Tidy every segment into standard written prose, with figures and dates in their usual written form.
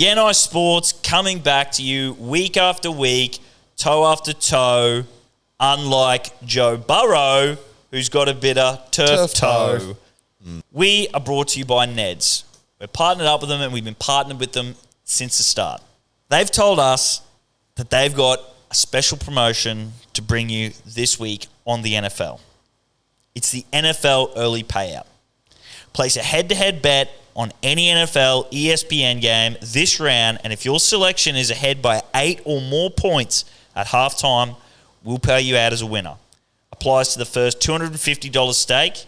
Genai Sports coming back to you week after week, toe after toe, unlike Joe Burrow, who's got a bit of turf toe. We are brought to you by Neds. We're partnered up with them, and we've been partnered with them since the start. They've told us that they've got a special promotion to bring you this week on the NFL. It's the NFL Early Payout. Place a head-to-head bet on any NFL ESPN game this round, and if your selection is ahead by 8 or more points at halftime, we'll pay you out as a winner. Applies to the first $250 stake,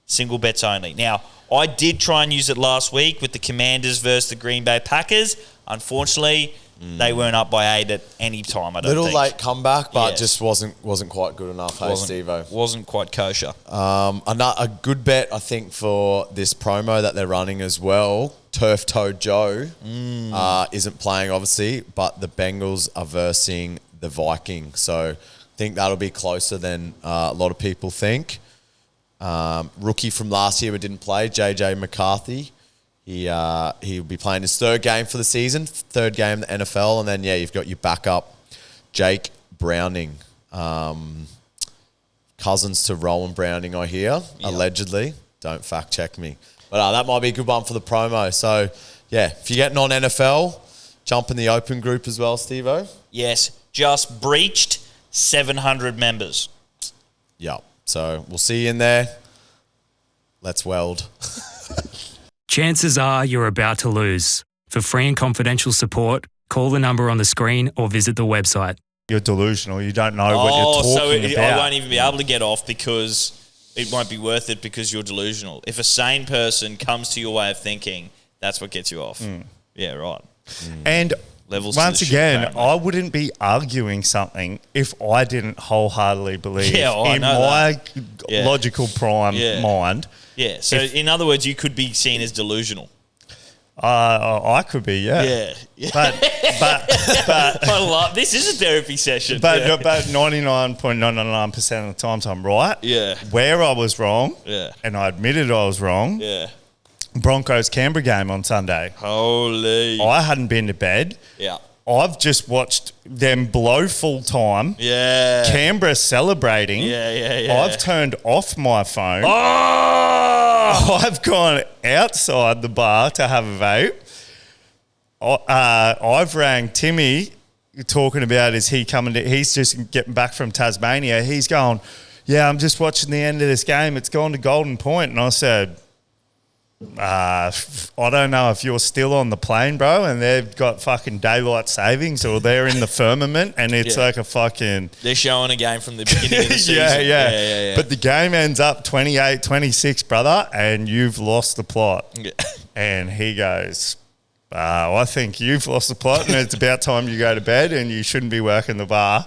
single bets only. Now, I did try and use it last week with the Commanders versus the Green Bay Packers. Unfortunately, they weren't up by 8 at any time, I don't think. Little late comeback, but just wasn't quite good enough, hey, Steve-O. Wasn't quite kosher. A good bet, I think, for this promo that they're running as well. Turf Toe Joe isn't playing, obviously, but the Bengals are versing the Vikings. So I think that'll be closer than a lot of people think. Rookie from last year but didn't play, JJ McCarthy. He'll be playing his third game for the season, third game in the NFL, and then you've got your backup, Jake Browning, cousins to Rowan Browning, I hear, allegedly. Don't fact check me, but that might be a good one for the promo. So if you're getting on NFL, jump in the open group as well, Steve-O. Yes, just breached 700 members. Yep. So we'll see you in there. Let's weld. Chances are you're about to lose. For free and confidential support, call the number on the screen or visit the website. You're delusional. You don't know what you're talking about. I won't even be able to get off because it won't be worth it because you're delusional. If a sane person comes to your way of thinking, that's what gets you off. Yeah, right. And Levels once again, apparently. I wouldn't be arguing something if I didn't wholeheartedly believe in my logical prime mind. Yeah, so in other words, you could be seen as delusional. I could be, Yeah. But I love this is a therapy session. But 99.999% of the times I'm right. Yeah. Where I was wrong. Yeah. And I admitted I was wrong. Yeah. Broncos Canberra game on Sunday. Holy. I hadn't been to bed. Yeah. I've just watched them blow full time. Yeah. Canberra celebrating. Yeah. I've turned off my phone. Oh! I've gone outside the bar to have a vape. I've rang Timmy talking about he's just getting back from Tasmania. He's going, I'm just watching the end of this game. It's gone to Golden Point. And I said, I don't know if you're still on the plane, bro, and they've got fucking daylight savings or they're in the firmament and it's like a fucking... They're showing a game from the beginning of the season. Yeah. But the game ends up 28-26, brother, and you've lost the plot. Yeah. And he goes, I think you've lost the plot and it's about time you go to bed and you shouldn't be working the bar.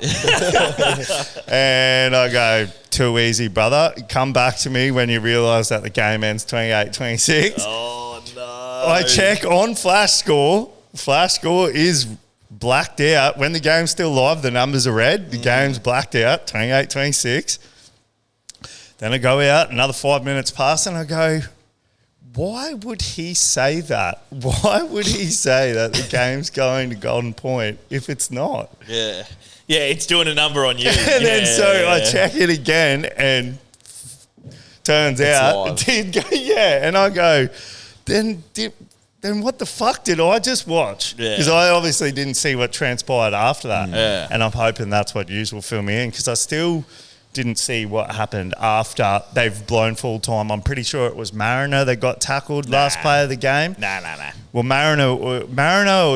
And I go, too easy, brother. Come back to me when you realise that the game ends 28-26. Oh, no. I check on Flash Score. Flash Score is blacked out. When the game's still live, the numbers are red. The game's blacked out, 28-26. Then I go out, another 5 minutes pass, and I go... Why would he say that? Why would he say that the game's going to Golden Point if it's not? Yeah. Yeah, it's doing a number on you. And then I check it again and turns out it did go, and I go, then what the fuck did I just watch? Because I obviously didn't see what transpired after that. Yeah. And I'm hoping that's what you will fill me in because I still didn't see what happened after they've blown full time. I'm pretty sure it was Mariner that got tackled last play of the game. Nah. Well, Mariner or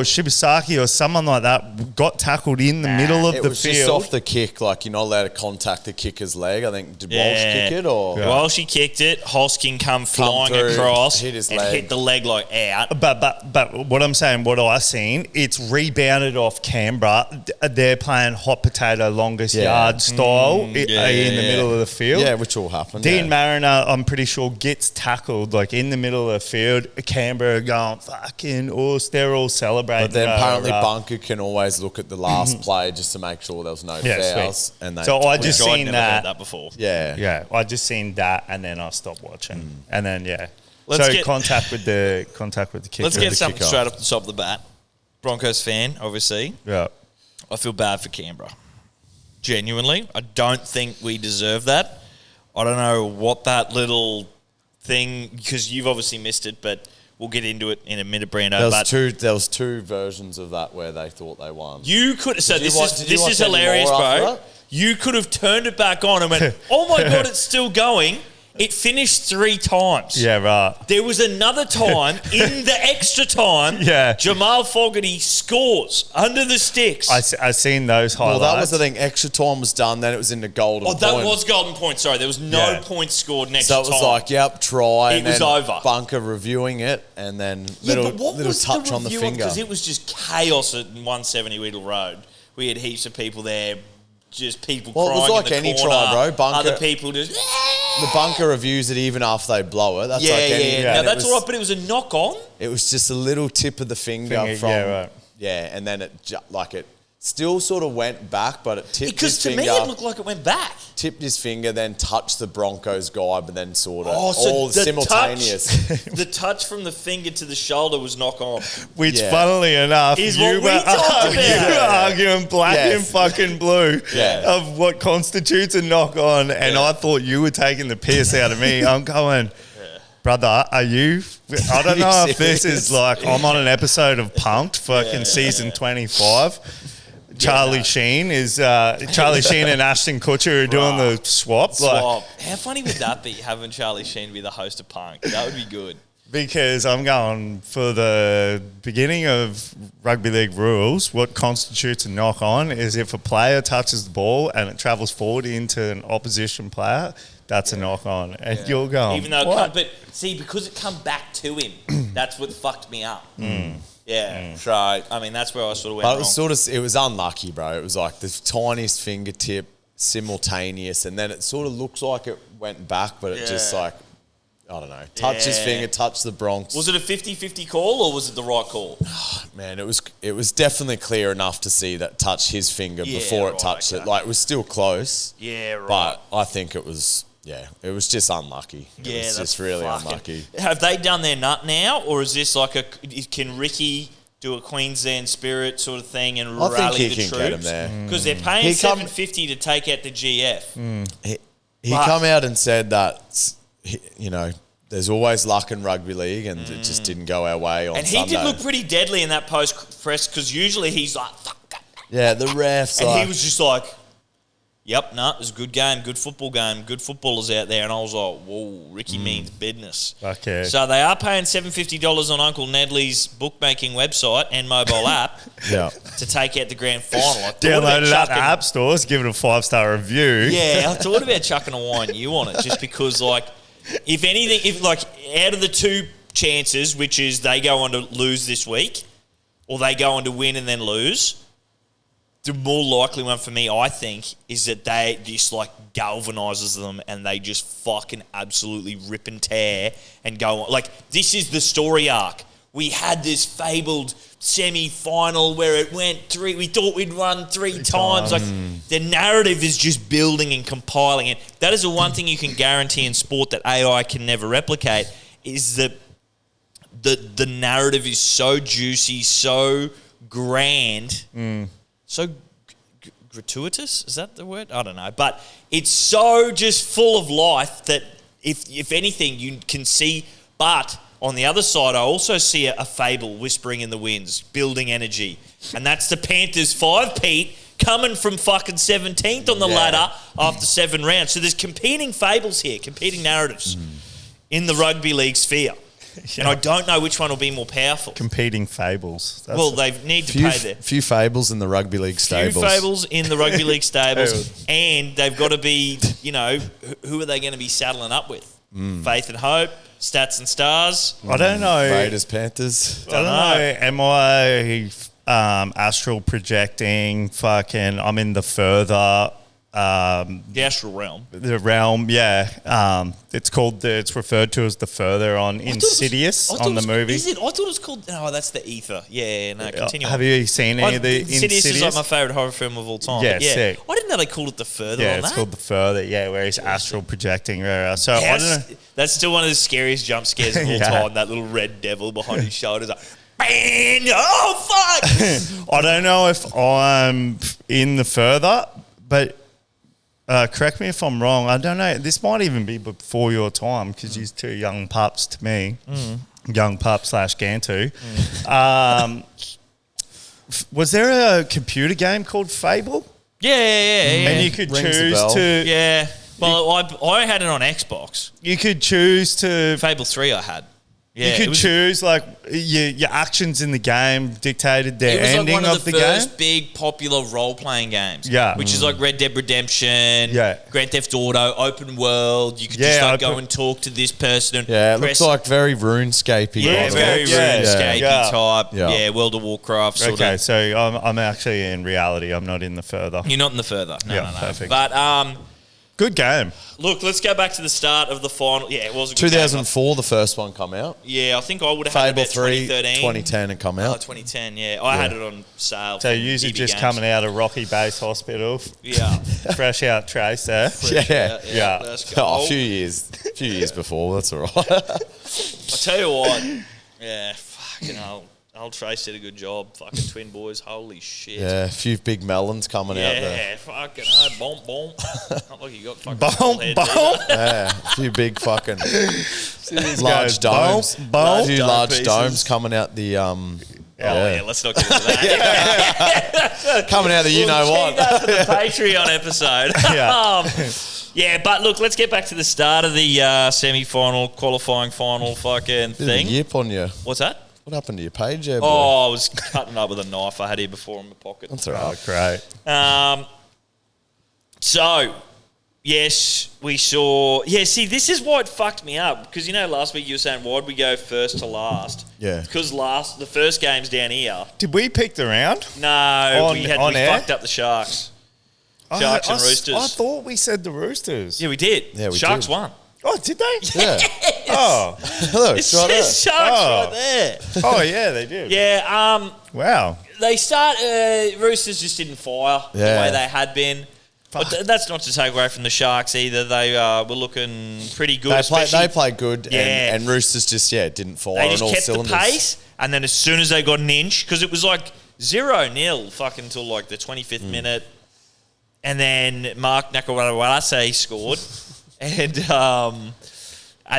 Shibasaki or someone like that got tackled in the middle of the field. It was just off the kick. Like, you're not allowed to contact the kicker's leg. I think, did Walsh kick it? Or Walsh kicked it. Hoskin come flying across hit his and leg. hit the leg like out. But what I'm saying, what I seen, it's rebounded off Canberra. They're playing hot potato longest yard style in the middle of the field. Yeah, which will happen. Dean Mariner, I'm pretty sure, gets tackled like in the middle of the field. Canberra going fucking us. They're all celebrating. But then apparently Bunker can always look at the last play just to make sure there was no fouls. Sweet. And so I just seen that before. Yeah, I just seen that and then I stopped watching. And then Let's get contact with the kicker. Let's get something straight off the top of the bat. Broncos fan, obviously. Yeah. I feel bad for Canberra. Genuinely. I don't think we deserve that. I don't know what that little thing, because you've obviously missed it, but we'll get into it in a minute, Brando. There was two versions of that where they thought they won. You could. So Did this you watch is any hilarious, more after bro. that? You could have turned it back on and went, "Oh my god, it's still going." It finished 3 times. Yeah, right. There was another time in the extra time. Yeah. Jamal Fogarty scores under the sticks. I seen those highlights. Well, that was the thing. Extra time was done. Then it was in the golden that point. was golden point. Sorry, there was no points scored next So it was time. like, yep, try. It and was then over. Bunker reviewing it, and then little touch on the finger. Because it was just chaos at 170 Weedle Road. We had heaps of people there, just people Well, it crying was like in the any corner. try, bro. Bunker- Other people just... The Bunker reviews it even after they blow it. That's Yeah, like any. yeah. Now, and that's all right, but it was a knock-on. It was just a little tip of the finger from. yeah, right. Yeah, and then it still sort of went back, but it tipped Because his to finger. me, it looked like it went back. Tipped his finger, then touched the Broncos guy, but then sort of So all the simultaneous. the touch from the finger to the shoulder was knock-on. Which, Yeah. funnily enough, Is you what we were, talked you about. were arguing black Yes. and fucking blue Yeah. of what constitutes a knock on, and I thought you were taking the piss out of me. I'm going, brother, are you? I don't know if this is like I'm on an episode of Punked, fucking season 25. Charlie Sheen Charlie Sheen and Ashton Kutcher are doing the swap. Swap. How funny would that be, having Charlie Sheen be the host of Punk? That would be good. Because I'm going for the beginning of rugby league rules. What constitutes a knock on is if a player touches the ball and it travels forward into an opposition player, that's a knock on. And you're going, Even though it what? can't, but see, because it come back to him, that's what fucked me up. Yeah, so I mean that's where I sort of went But wrong. it was unlucky, bro. It was like the tiniest fingertip simultaneous, and then it sort of looks like it went back, but it just Yeah. like, I don't know, touched his Yeah. finger, touched the Bronx. Was it a 50-50 call or was it the right call? Man, it was definitely clear enough to see that touched his finger Yeah, before right, it touched okay. it. Like, it was still close, Yeah, right. but I think it was just unlucky. It Yeah, was that's just really fucking- unlucky. Have they done their nut now, or is this like can Ricky do a Queensland spirit sort of thing and I think rally he the can troops? get him there. Because they're paying He come- $750 to take out the GF. He But- come out and said that, there's always luck in rugby league, and it just didn't go our way on And he Sunday. did look pretty deadly in that post press because usually he's like, fuck that. Yeah, the refs. And like, he was just like, yep, no, it was a good game, good football game, good footballers out there. And I was like, whoa, Ricky means business. Okay. So they are paying $750 on Uncle Nedley's bookmaking website and mobile app yeah. to take out the grand final. I thought about Download it at the chucking- app stores, give it a 5-star review. Yeah, I thought about chucking a wine you on it just because, like, if anything, out of the two chances, which is they go on to lose this week or they go on to win and then lose, the more likely one for me, I think, is that they just, like, galvanizes them and they just fucking absolutely rip and tear and go on. Like, this is the story arc. We had this fabled semi-final where it went we thought we'd run three times. Like, the narrative is just building and compiling it. That is the one thing you can guarantee in sport that AI can never replicate, is that the narrative is so juicy, so grand, so gratuitous. Is that the word? I don't know. But it's so just full of life that if anything, you can see. But on the other side, I also see a fable whispering in the winds, building energy. And that's the Panthers 5, Pete, coming from fucking 17th on the ladder after 7 rounds. So there's competing fables here, competing narratives in the rugby league sphere. And I don't know which one will be more powerful. Competing fables. Well, they need to pay their few fables in the rugby league stables. few fables in the rugby league stables, and they've got to be, who are they going to be saddling up with? Faith and Hope, Stats and Stars. I don't know. Raiders, Panthers. I don't know. Am I astral projecting? Fucking, I'm in the further The astral realm. the realm. Yeah, it's referred to as the further on Insidious on the movie. Is it? I thought it was called. No, that's the ether. Yeah, no, continue. Have on. you seen any of the Insidious Insidious? is like my favourite horror film of all time. Yeah, but yeah. sick. I didn't know they called it the further Yeah, on it's that. called the further. Yeah, where he's astral projecting. So I don't know. That's still one of the scariest jump scares of all Yeah. time. That little red devil behind his shoulders. Like, bang, oh, fuck. I don't know if I'm in the further, but correct me if I'm wrong. I don't know. This might even be before your time because you're two young pups to me. Young pup / Gantu. Was there a computer game called Fable? Yeah. And you could Rings the choose bell. to... Yeah. Well, I had it on Xbox. You could choose to... Fable 3 I had. Yeah, you could choose, like, your actions in the game dictated the It was ending like one of of the the game. first big popular role-playing games. Yeah. Which is like Red Dead Redemption, Yeah. Grand Theft Auto, open world. You could just like go and talk to this person. And Yeah, it press- looks like very RuneScape-y. Yeah, kind of. very Yeah. RuneScape Yeah. type. Yeah. Yeah, World of Warcraft sort Okay, of. so I'm actually in reality. I'm not in the further. You're not in the further. No, Yeah, no. perfect. But Good game. look, let's go back to the start of the final. Yeah, it was a good game. 2004, the first one come out. Yeah, I think I would have had it Fable about 3, 2013. 2010 it come Oh, out. 2010, yeah. I had it on sale. So from you EB just Games. coming out of Rocky Base Hospital. Yeah. Fresh out Trace there. Yeah. Let's go. Oh, a few years before, that's all right. I tell you what, yeah, fucking hell. Old Trace did a good job. Fucking twin boys, holy shit. Yeah, a few big melons coming out there. Yeah, fucking hell, bomb. Not like you got fucking Bomb, skull heads bomb. either. Yeah, a few big fucking guys, large domes. bomb, A few dome large pieces. domes coming out the Oh, yeah, let's not get into that. coming out the you know We'll keep that what. for the Patreon episode. Yeah. Yeah, but look, let's get back to the start of the semi-final, qualifying final fucking Bit of a thing. yip on you. What's that? What happened to your page there, boy? Oh, I was cutting up with a knife I had here before in my pocket. That's all Oh, right. great. So, yes, we saw... Yeah, see, this is why it fucked me up. Because, you know, last week you were saying, why'd we go first to last? Yeah. Because the first game's down here. Did we pick the round? No, we On air? fucked up the Sharks. Sharks and Roosters. I thought we said the Roosters. Yeah, we did. Yeah, we Sharks did. won. Oh, did they? Yeah. Oh. Look, It it's right there. says Sharks Oh. right there. Oh, yeah, they did. Yeah, Wow. they Roosters just didn't fire the Yeah. way they had been. But that's not to take away from the Sharks either. They were looking pretty good. They play good, Yeah. and Roosters just didn't fire They on just all kept cylinders. the pace, and then as soon as they got an inch, because it was like 0-0 fucking until like the 25th minute, and then Mark Nakawarawase scored, and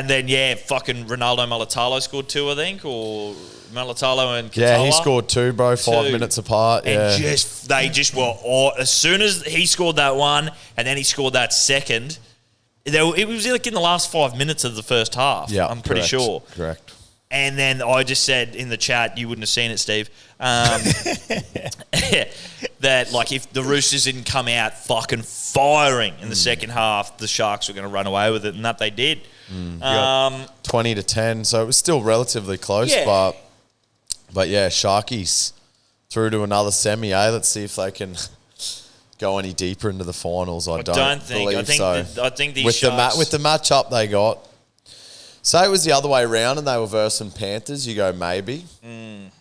then fucking Ronaldo Mulatalo scored 2, I think, or Mulatalo and Katoa. Yeah, he scored 2, bro, 5 2. minutes apart. And Yeah. they just were all, as soon as he scored that one and then he scored that second, it was like in the last 5 minutes of the first half. Yeah, I'm pretty correct, sure. Correct. And then I just said in the chat, you wouldn't have seen it, Steve, that like if the Roosters didn't come out fucking firing in the second half, the Sharks were going to run away with it, and that they did. 20-10, so it was still relatively close, Yeah. but yeah, Sharkies through to another semi. Let's see if they can go any deeper into the finals. I don't think. believe so. I think these with Sharks with the matchup they got. Say it was the other way around and they were versing Panthers, you go maybe.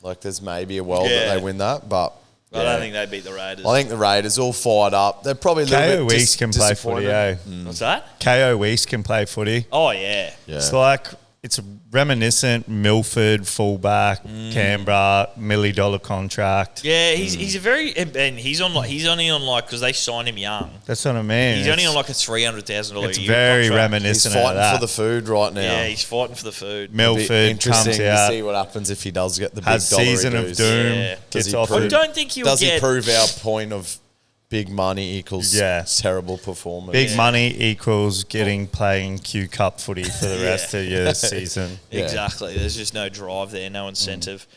Like there's maybe a world Yeah. that they win that, but I don't think they beat the Raiders. I think the Raiders all fired up. They're probably a little KO bit East can play footy, disappointed. What's that? KO East can play footy. Oh, yeah. Yeah. It's like, it's reminiscent Milford, fullback, Canberra, $1 million contract. Yeah, he's a very, and he's only on like, because they signed him young. That's what I mean. He's only on like a $300,000 a It's year very contract. He's reminiscent of fighting that. for the food right now. Yeah, he's fighting for the food. It'll be Milford interesting comes to out, see what happens if he does get the big has dollar season of dues. doom, Yeah. Does gets he offered. I don't think he'll Does he get. prove our point of big money equals Yeah. terrible performance? Big money equals playing Q Cup footy for the rest of your season. Yeah. Exactly. There's just no drive there, no incentive.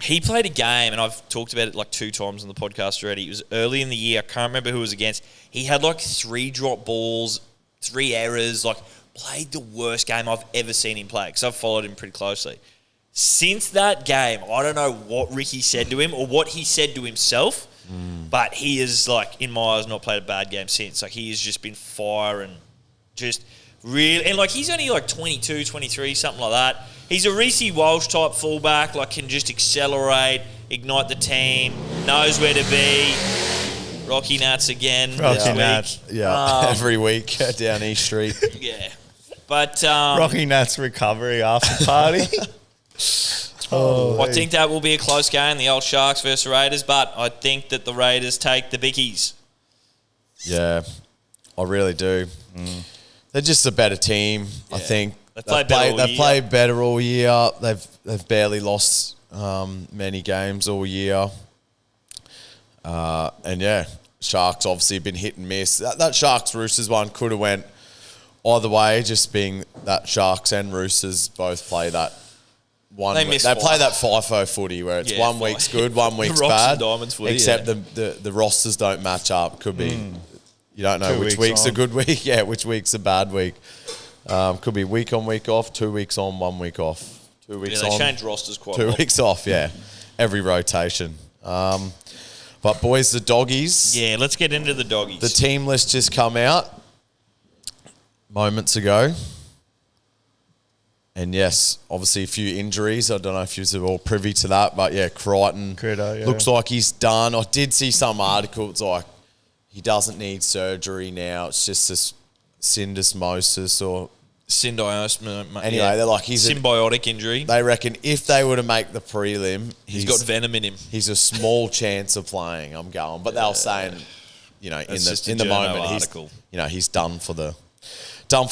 He played a game, and I've talked about it like 2 times on the podcast already. It was early in the year. I can't remember who it was against. He had like 3 drop balls, 3 errors, like played the worst game I've ever seen him play because I've followed him pretty closely. Since that game, I don't know what Ricky said to him or what he said to himself, but he is, like, in my eyes, not played a bad game since. Like, he has just been firing, just really, and like he's only like 22, 23, something like that. He's a Reece Walsh type fullback, like can just accelerate, ignite the team, knows where to be. Rocky Nats again. Rocky this week. Nats. Yeah, every week down East Street. Yeah. But Rocky Nats recovery after party. I think that will be a close game, the old Sharks versus Raiders, but I think that the Raiders take the biggies. Yeah, I really do. They're just a better team, I think. They've played better all year. They've barely lost many games all year. And yeah, Sharks obviously been hit and miss. That Sharks Roosters one could have went either way, just being that Sharks and Roosters both play that one. They play that FIFO footy where it's 1 week's good, 1 week's bad. Diamonds footy, except the rosters don't match up. Could be you don't know which week's a good week. Yeah, which week's a bad week. Could be week on, week off, 2 weeks on, 1 week off. 2 weeks on. They change rosters quite 2 well. weeks off, yeah. Every rotation. But boys, the doggies. Yeah, let's get into the doggies. The team list just come out moments ago. And yes, obviously a few injuries. I don't know if you're all privy to that, but yeah, Crichton looks like he's done. I did see some article. It's like he doesn't need surgery now. It's just this syndesmosis or syndiosis. Anyway, they're like he's symbiotic injury. They reckon if they were to make the prelim, he's got venom in him. He's a small chance of playing. I'm going, but they're saying, in the moment, he's done for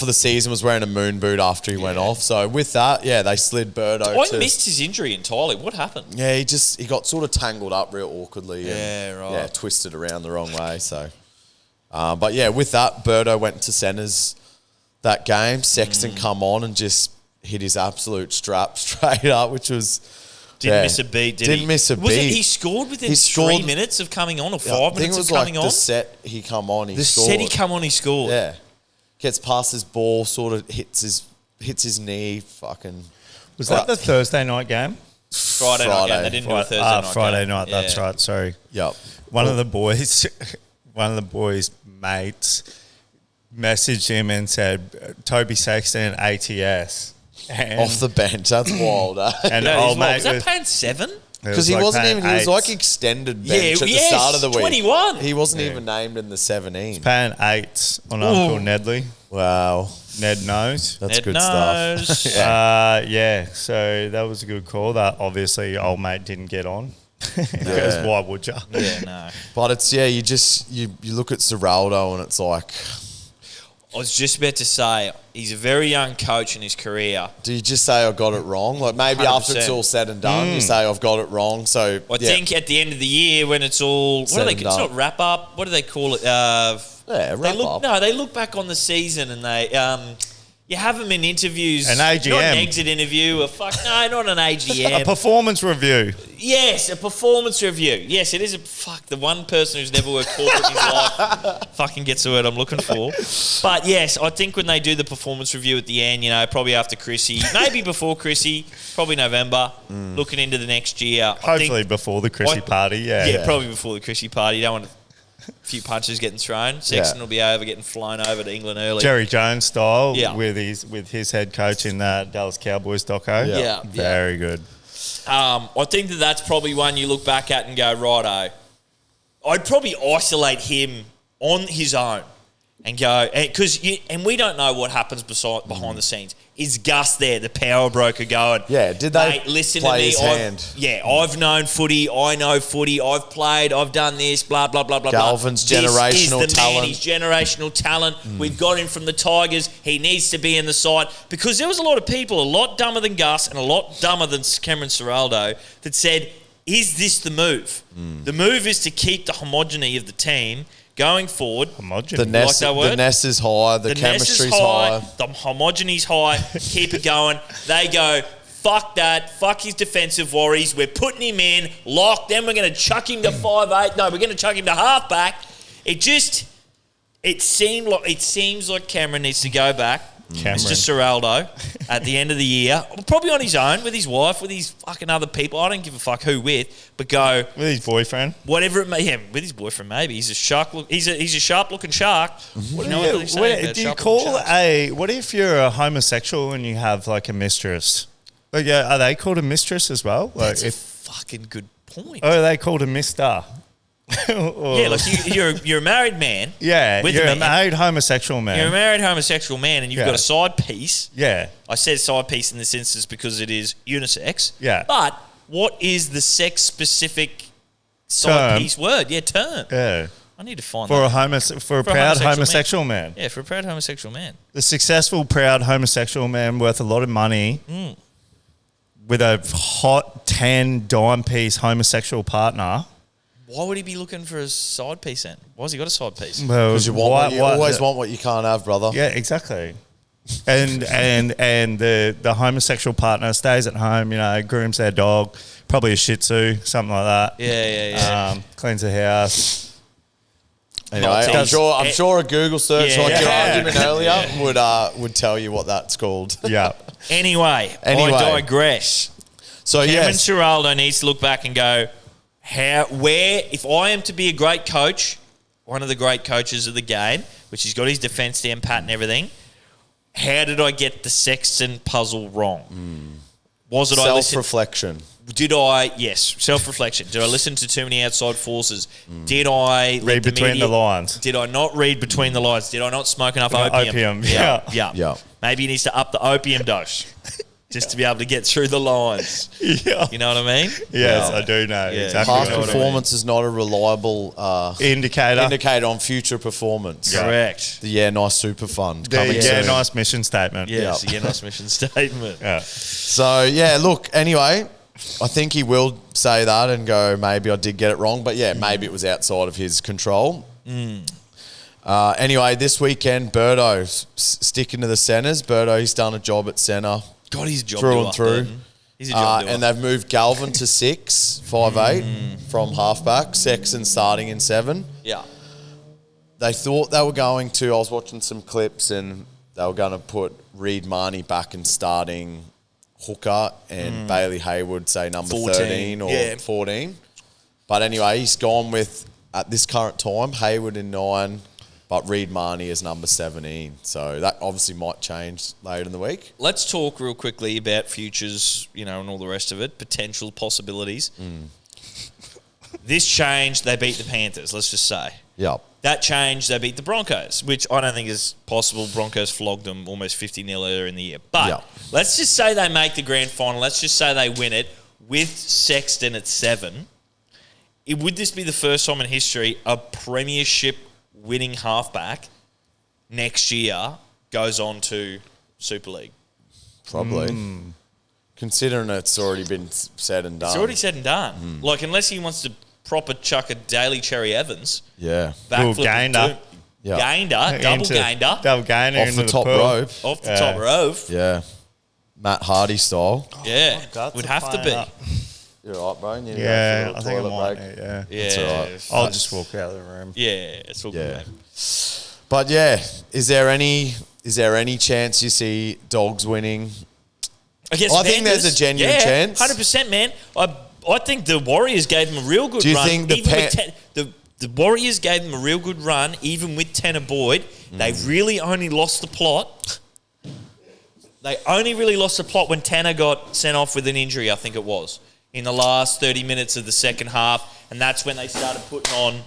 the season. Was wearing a moon boot after he went off. So with that, they slid Birdo. I missed his injury entirely. What happened? Yeah, he got sort of tangled up real awkwardly. Right. Twisted around the wrong way. So, but yeah, with that, Birdo went to centres that game. Sexton come on and just hit his absolute strap straight up, which was didn't miss a beat. Didn't miss a beat. Was it he scored within 3 minutes of coming on, or 5 minutes of coming on? The set he come on, he scored. The set he come on, he scored. Yeah, gets past his ball, sort of hits his knee. Fucking. Was that the Thursday night game? Friday night game. They didn't do a Thursday night. Friday night. That's right. Sorry. Yep. One of the boys' mates messaged him and said, Toby Sexton ATS. And off the bench. That's wild. And old mate was that paying 7? Because he wasn't even. He was like extended bench at the start of the week. 21. He wasn't even named in the 17. He's paying 8 on Uncle Nedley. Wow. Ned knows. That's Ned good knows. stuff. So that was a good call. That obviously old mate didn't get on. Because why would you? Yeah, no. But it's you look at Serraldo and it's like. I was just about to say, he's a very young coach in his career. Do you just say I got it wrong? Like maybe 100%. After it's all said and done, you say I've got it wrong. So I think at the end of the year when it's all it's not wrap up. What do they call it? Wrap up. No, they look back on the season and they you have them in interviews. An AGM. Not an exit interview. Not an AGM. A performance review. Yes, a performance review. Yes, it is the one person who's never worked corporate in his life fucking gets the word I'm looking for. But yes, I think when they do the performance review at the end, probably after Chrissy, maybe before Chrissy, probably November, looking into the next year. Hopefully before the Chrissy party, Yeah, probably before the Chrissy party. You don't want a few punches getting thrown. Sexton will be getting flown over to England early. Jerry Jones style with his head coach in the Dallas Cowboys doco. Yeah. Very good. I think that's probably one you look back at and go, righto. I'd probably isolate him on his own and go, and we don't know what happens behind the scenes. Is Gus there, the power broker, going? Yeah, did they listen play to me? his hand? I've known footy. I know footy. I've played. I've done this. Blah blah blah blah. Galvin's generational talent. Man, he's generational talent. We've got him from the Tigers. He needs to be in the side because there was a lot of people, a lot dumber than Gus and a lot dumber than Cameron Serraldo, that said, "Is this the move? The move is to keep the homogeny of the team." Going forward, the nest is high, the chemistry's high, the homogeny's high. Keep it going. They go, fuck that, fuck his defensive worries. We're putting him in, locked. Then we're going to chuck him to 5'8". No, we're going to chuck him to halfback. It seems like Cameron needs to go back. It's just Serraldo at the end of the year, probably on his own, with his wife, with his fucking other people. I don't give a fuck who with, but go with his boyfriend, whatever it may. Yeah, with his boyfriend, maybe he's a shark. He's a sharp looking shark. What if you're a homosexual and you have like a mistress? Like, are they called a mistress as well? That's a fucking good point. Or are they called a mister? Yeah, like you're a married man. Yeah, with you're a man. married homosexual man. You're a married homosexual man, and you've got a side piece. Yeah. I said side piece in this instance because it is unisex. Yeah. But what is the sex-specific side piece word? Yeah, term. Yeah. I need to find For that. for a proud homosexual man. Yeah, for a proud homosexual man. The successful, proud homosexual man worth a lot of money with a hot 10 dime piece homosexual partner. Why would he be looking for a side piece then? Why has he got a side piece? Well, Because you always want what you can't have, brother. Yeah, exactly. And the homosexual partner stays at home, grooms their dog, probably a Shih Tzu, something like that. Yeah. Cleans the house. Anyway, I'm sure a Google search your argument earlier would tell you what that's called. Yeah. Anyway, I digress. So Kevin Ciraldo needs to look back and go, if I am to be a great coach, one of the great coaches of the game, which he's got his defence down pat and everything, how did I get the Sexton puzzle wrong? Was it self-reflection? Self-reflection. Did I listen to too many outside forces? Did I read between the lines? Did I not read between the lines? Did I not smoke enough opium? Yeah. Maybe he needs to up the opium dose just to be able to get through the lines. Yeah. You know what I mean? Yes, I do know. Yeah. Exactly. Past performance is not a reliable indicator on future performance. Yeah. Correct. The Nice Super Fund. Nice mission statement. Yes, nice mission statement. Yeah. So, look, anyway, I think he will say that and go, maybe I did get it wrong. But, maybe it was outside of his control. Anyway, this weekend, Birdo sticking to the centres. Birdo, he's done a job at centre. God, he's a job through and through. He's a job and they've moved Galvin to 6, 5'8", from halfback. Sexton starting in 7. Yeah. They thought they were going to. I was watching some clips and they were going to put Reid Marnie back in starting hooker and Bailey Hayward, say, number 13 or 14. But anyway, he's gone with, at this current time, Hayward in 9, but Reid Marnie is number 17. So that obviously might change later in the week. Let's talk real quickly about futures, and all the rest of it, potential possibilities. This change, they beat the Panthers, let's just say. Yep. That change, they beat the Broncos, which I don't think is possible. Broncos flogged them almost 50-0 earlier in the year. But let's just say they make the grand final. Let's just say they win it with Sexton at 7. Would this be the first time in history a premiership winning halfback next year goes on to Super League? Probably. Considering it's already been said and done. It's already said and done. Like, unless he wants to proper chuck a Daly Cherry Evans. Yeah. Backflip. Yeah. Gainer. Double gainer. Off the top rope. Off the top rope. Yeah. Matt Hardy style. Yeah. Would have to be. You're right, bro. You need Yeah, to I go for a think I toilet might. break. Yeah. It's all right. I'll just walk out of the room. Yeah, it's all good, mate. But is there any chance you see Dogs winning? I think there's a genuine chance. 100%, man. I think the Warriors gave them a real good run. Do you think the Warriors gave them a real good run, even with Tanner Boyd? They really only lost the plot. They only really lost the plot when Tanner got sent off with an injury, I think it was, in the last 30 minutes of the second half, and that's when they started putting on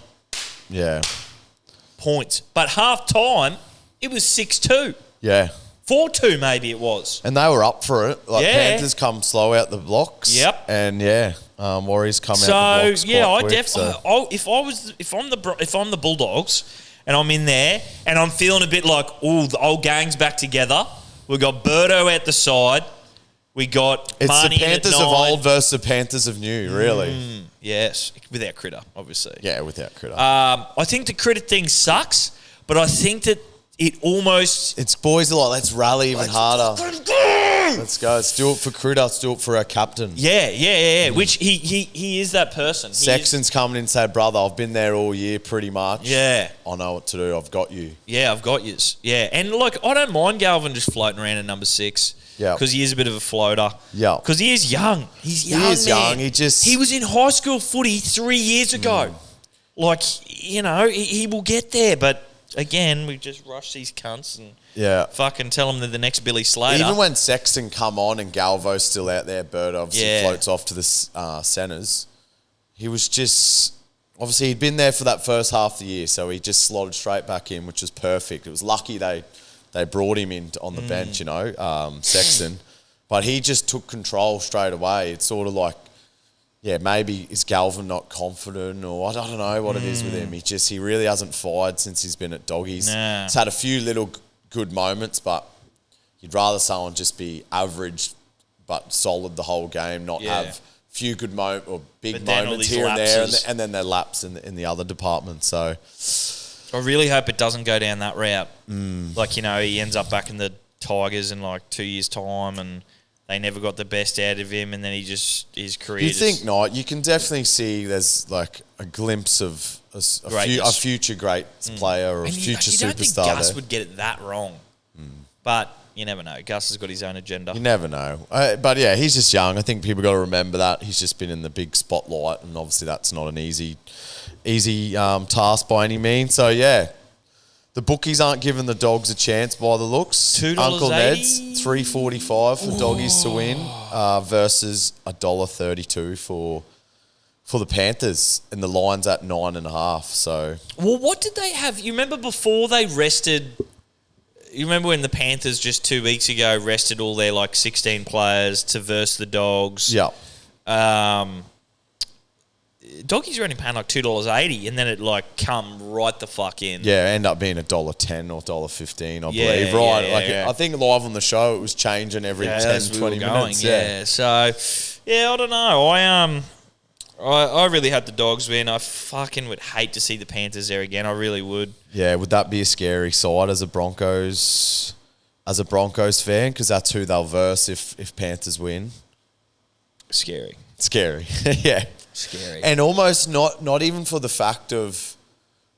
points. But half-time, it was 6-2. Yeah. 4-2 maybe it was. And they were up for it. Panthers come slow out the blocks. Yep. And Warriors come out the blocks. If I'm the Bulldogs and I'm in there and I'm feeling a bit like, the old gang's back together. We got Birdo at the side. We got it's Marnie the Panthers at 9. of old versus the Panthers of new, really. Yes, without Critter, obviously. Yeah, without Critter. I think the Critter thing sucks, but I think that it almost... It's boys a lot. Let's rally even harder. Let's go. Let's do it for Critter. Let's do it for our captain. Yeah. Which he is that person. Sexton's coming in and say, brother, I've been there all year pretty much. Yeah. I know what to do. I've got you. Yeah, I've got yous. Yeah. And look, I don't mind Galvin just floating around at number 6. Yeah. Because he is a bit of a floater. Yeah. Because he is young. He's young, He is man. young. He was in high school footy 3 years ago. Like, he will get there. But, again, we just rush these cunts and fucking tell them they're the next Billy Slater. Even when Sexton come on and Galvo's still out there, Bird obviously floats off to the centres. He was just obviously he'd been there for that first half of the year, so he just slotted straight back in, which was perfect. It was lucky they brought him in on the bench, Sexton. But he just took control straight away. It's sort of like, yeah, maybe is Galvin not confident, or I don't know what it is with him. He really hasn't fired since he's been at Doggies. Nah. He's had a few little good moments, but you'd rather someone just be average but solid the whole game, not have a few good big moments here and there, and then their lapse in the other department. So I really hope it doesn't go down that route. Like, he ends up back in the Tigers in like 2 years' time, and they never got the best out of him, and then his career. You think not? You can definitely see there's like a glimpse of a future great player or a future superstar. You don't think Gus would get it that wrong, but you never know. Gus has got his own agenda. You never know. But yeah, he's just young. I think people got to remember that. He's just been in the big spotlight, and obviously that's not an easy task by any means. So yeah, the bookies aren't giving the Dogs a chance by the looks. $2.80. Uncle Ned's $3.45 for Doggies to win versus $1.32 for the Panthers, and the line's at 9.5. So well, what did they have? You remember before they rested? You remember when the Panthers just 2 weeks ago rested all their 16 players to verse the Dogs? Yeah. Doggies are only paying $2.80, and then it come right the fuck in. Yeah, end up being $1.10 or $1.15, I believe. Right. I think live on the show it was changing every 10, 20 minutes. Yeah. So I don't know. I really hope the Dogs win. I fucking would hate to see the Panthers there again. I really would. Yeah, would that be a scary side as a Broncos fan? Because that's who they'll verse if Panthers win. Scary. Yeah. Scary. And almost not even for the fact of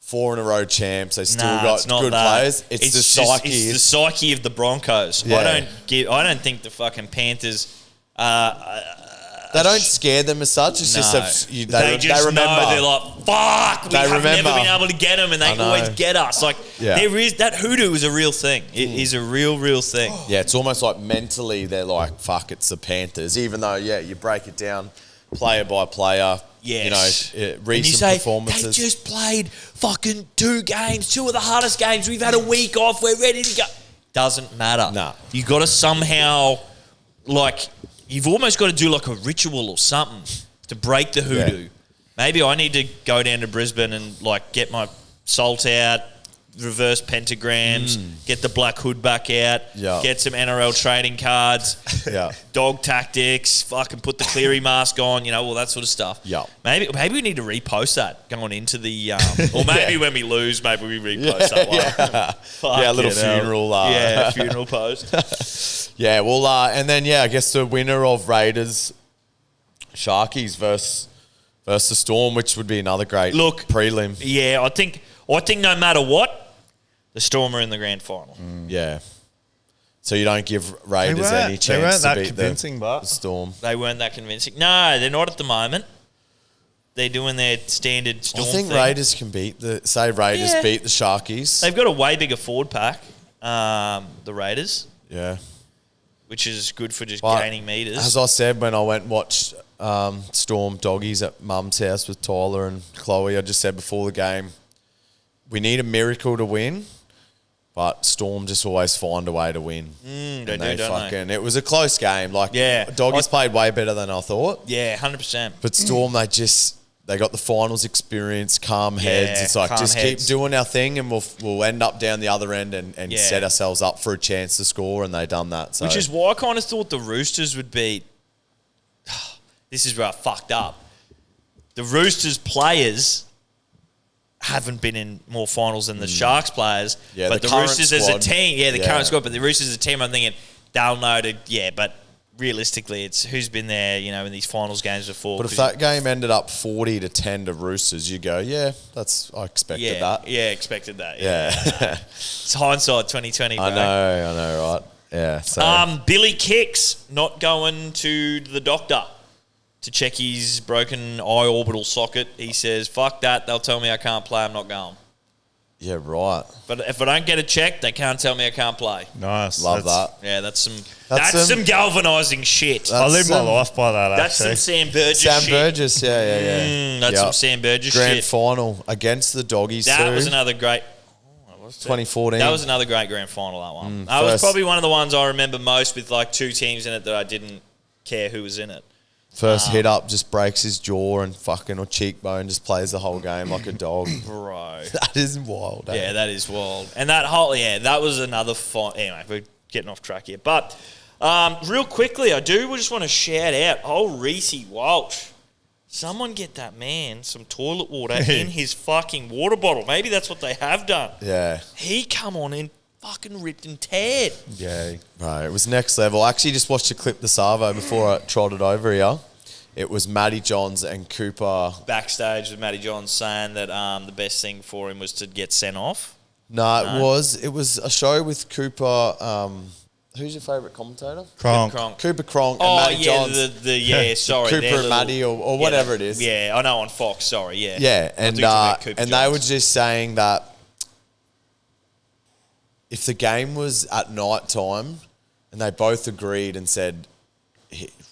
4 in a row champs. They still got good players. It's the psyche. It's the psyche of the Broncos. Yeah. I don't think the fucking Panthers. They don't scare them as such. It's just they remember. Know. They're like, fuck. We have never been able to get them, and they always get us. There is that hoodoo is a real thing. It is a real thing. Yeah, it's almost like mentally they're like, fuck, it's the Panthers. Even though, you break it down player by player. Yes. Recent performances. They just played fucking 2 games, 2 of the hardest games. We've had a week off. We're ready to go. Doesn't matter. No. You got to somehow, you've almost got to do a ritual or something to break the hoodoo. Yeah. Maybe I need to go down to Brisbane and get my salt out, reverse pentagrams, get the black hood back out, get some NRL trading cards, dog tactics, fucking put the Cleary mask on, all that sort of stuff. Yeah. Maybe we need to repost that going into the or maybe when we lose, maybe we repost that one. A little funeral. Funeral post. Yeah, well, and then I guess the winner of Raiders Sharkies versus the Storm, which would be another great prelim. Yeah, I think no matter what, the Storm are in the grand final. Yeah. So you don't give Raiders any chance to beat the Storm. They weren't that convincing. No, they're not at the moment. They're doing their standard Storm thing. I think Raiders can beat beat the Sharkies. They've got a way bigger forward pack, the Raiders. Yeah. Which is good for just gaining metres. As I said when I went and watched Storm Doggies at Mum's house with Tyler and Chloe, I just said before the game, we need a miracle to win, but Storm just always find a way to win. It was a close game. Doggies played way better than I thought. Yeah, 100%. But Storm, they got the finals experience, calm heads. It's just keep doing our thing, and we'll end up down the other end and set ourselves up for a chance to score, and they done that. So. Which is why I kind of thought the Roosters would beat. This is where I fucked up. The Roosters players haven't been in more finals than the Sharks players. Yeah, but the Roosters as a team, the current squad, but the Roosters as a team, I'm thinking they'll know but realistically, it's who's been there, in these finals games before. But if that game ended up 40-10 to Roosters, you go, I expected that. Yeah, expected that. Yeah. It's hindsight 2020, bro. I know, right? Yeah. So. Billy Kicks not going to the doctor to check his broken eye orbital socket. He says, fuck that, they'll tell me I can't play, I'm not going. Yeah, right. But if I don't get a check, they can't tell me I can't play. Nice. Love that. Yeah, that's some galvanising shit. I live my life by that, That's actually. some Sam Burgess Sam shit. Burgess, yeah. That's some Sam Burgess Grand shit. final against the Doggies That too. was another great... 2014. That was another great grand final, that one. That was first- probably one of the ones I remember most with like two teams in it that I didn't care who was in it. First hit up just breaks his jaw and fucking or cheekbone, just plays the whole game like a dog. Bro. That is wild. Yeah, that is wild. And that whole, that was another fun. Anyway, we're getting off track here. But real quickly, I do just want to shout out old Reece Walsh. Someone get that man some toilet water in his fucking water bottle. Maybe that's what they have done. Yeah. He come on and fucking ripped and teared. Yeah. Right, it was next level. I actually just watched a clip the Savo before I trotted over here. It was Matty Johns and Cooper. Backstage with Matty Johns saying that the best thing for him was to get sent off. No, it was a show with Cooper. Who's your favourite commentator? Kronk. Cooper Cronk and Oh, Matty yeah, Johns. sorry. Cooper their and little- Matty or whatever it is. Yeah, I know on Fox, sorry, yeah. Yeah, I and do think Cooper they Johns. were just saying that if the game was at night time, and they both agreed and said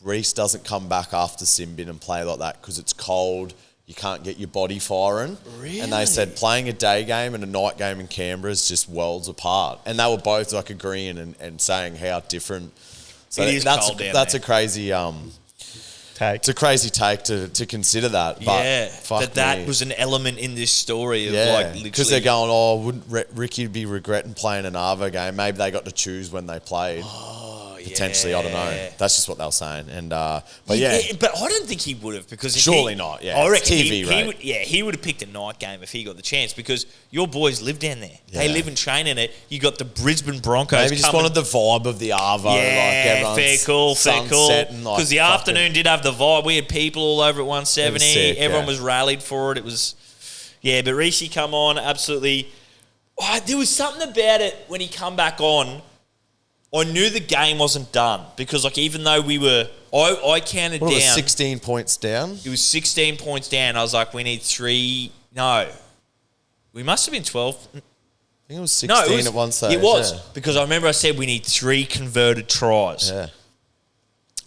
Reece doesn't come back after Simbin and play like that because it's cold, you can't get your body firing. Really? And they said playing a day game and a night game in Canberra is just worlds apart. And they were both like agreeing and saying how different. So It is that's cold down that's there. a crazy Take. it's a crazy take to consider that. But Yeah, fuck that me. was an element in this story of Yeah, like literally... because they're going, wouldn't Ricky be regretting playing an Arvo game? Maybe they got to choose when they played. Potentially, I don't know. That's just what they were saying. And but yeah. But I don't think he would have because if Surely not, yeah. I It's reckon TV, right? he would have picked a night game if he got the chance because your boys live down there. They Yeah. live and train in it. You got the Brisbane Broncos. Maybe just coming. wanted the vibe of the Arvo. like Yeah, everyone's fair cool. sunsetting, like, Because the fucking- afternoon did have the vibe. We had people all over at 170. It was sick, Everyone yeah. was rallied for it. It was, but Reece come on, absolutely. There was something about it when he come back on. I knew the game wasn't done because, like, even though we were, I counted What, down. it was 16 points down? It was 16 points down. I was like, we need 3. No, we must have been 12. I think it was 16 No, it was, at one stage. It was yeah. because I remember I said we need 3 converted tries. Yeah.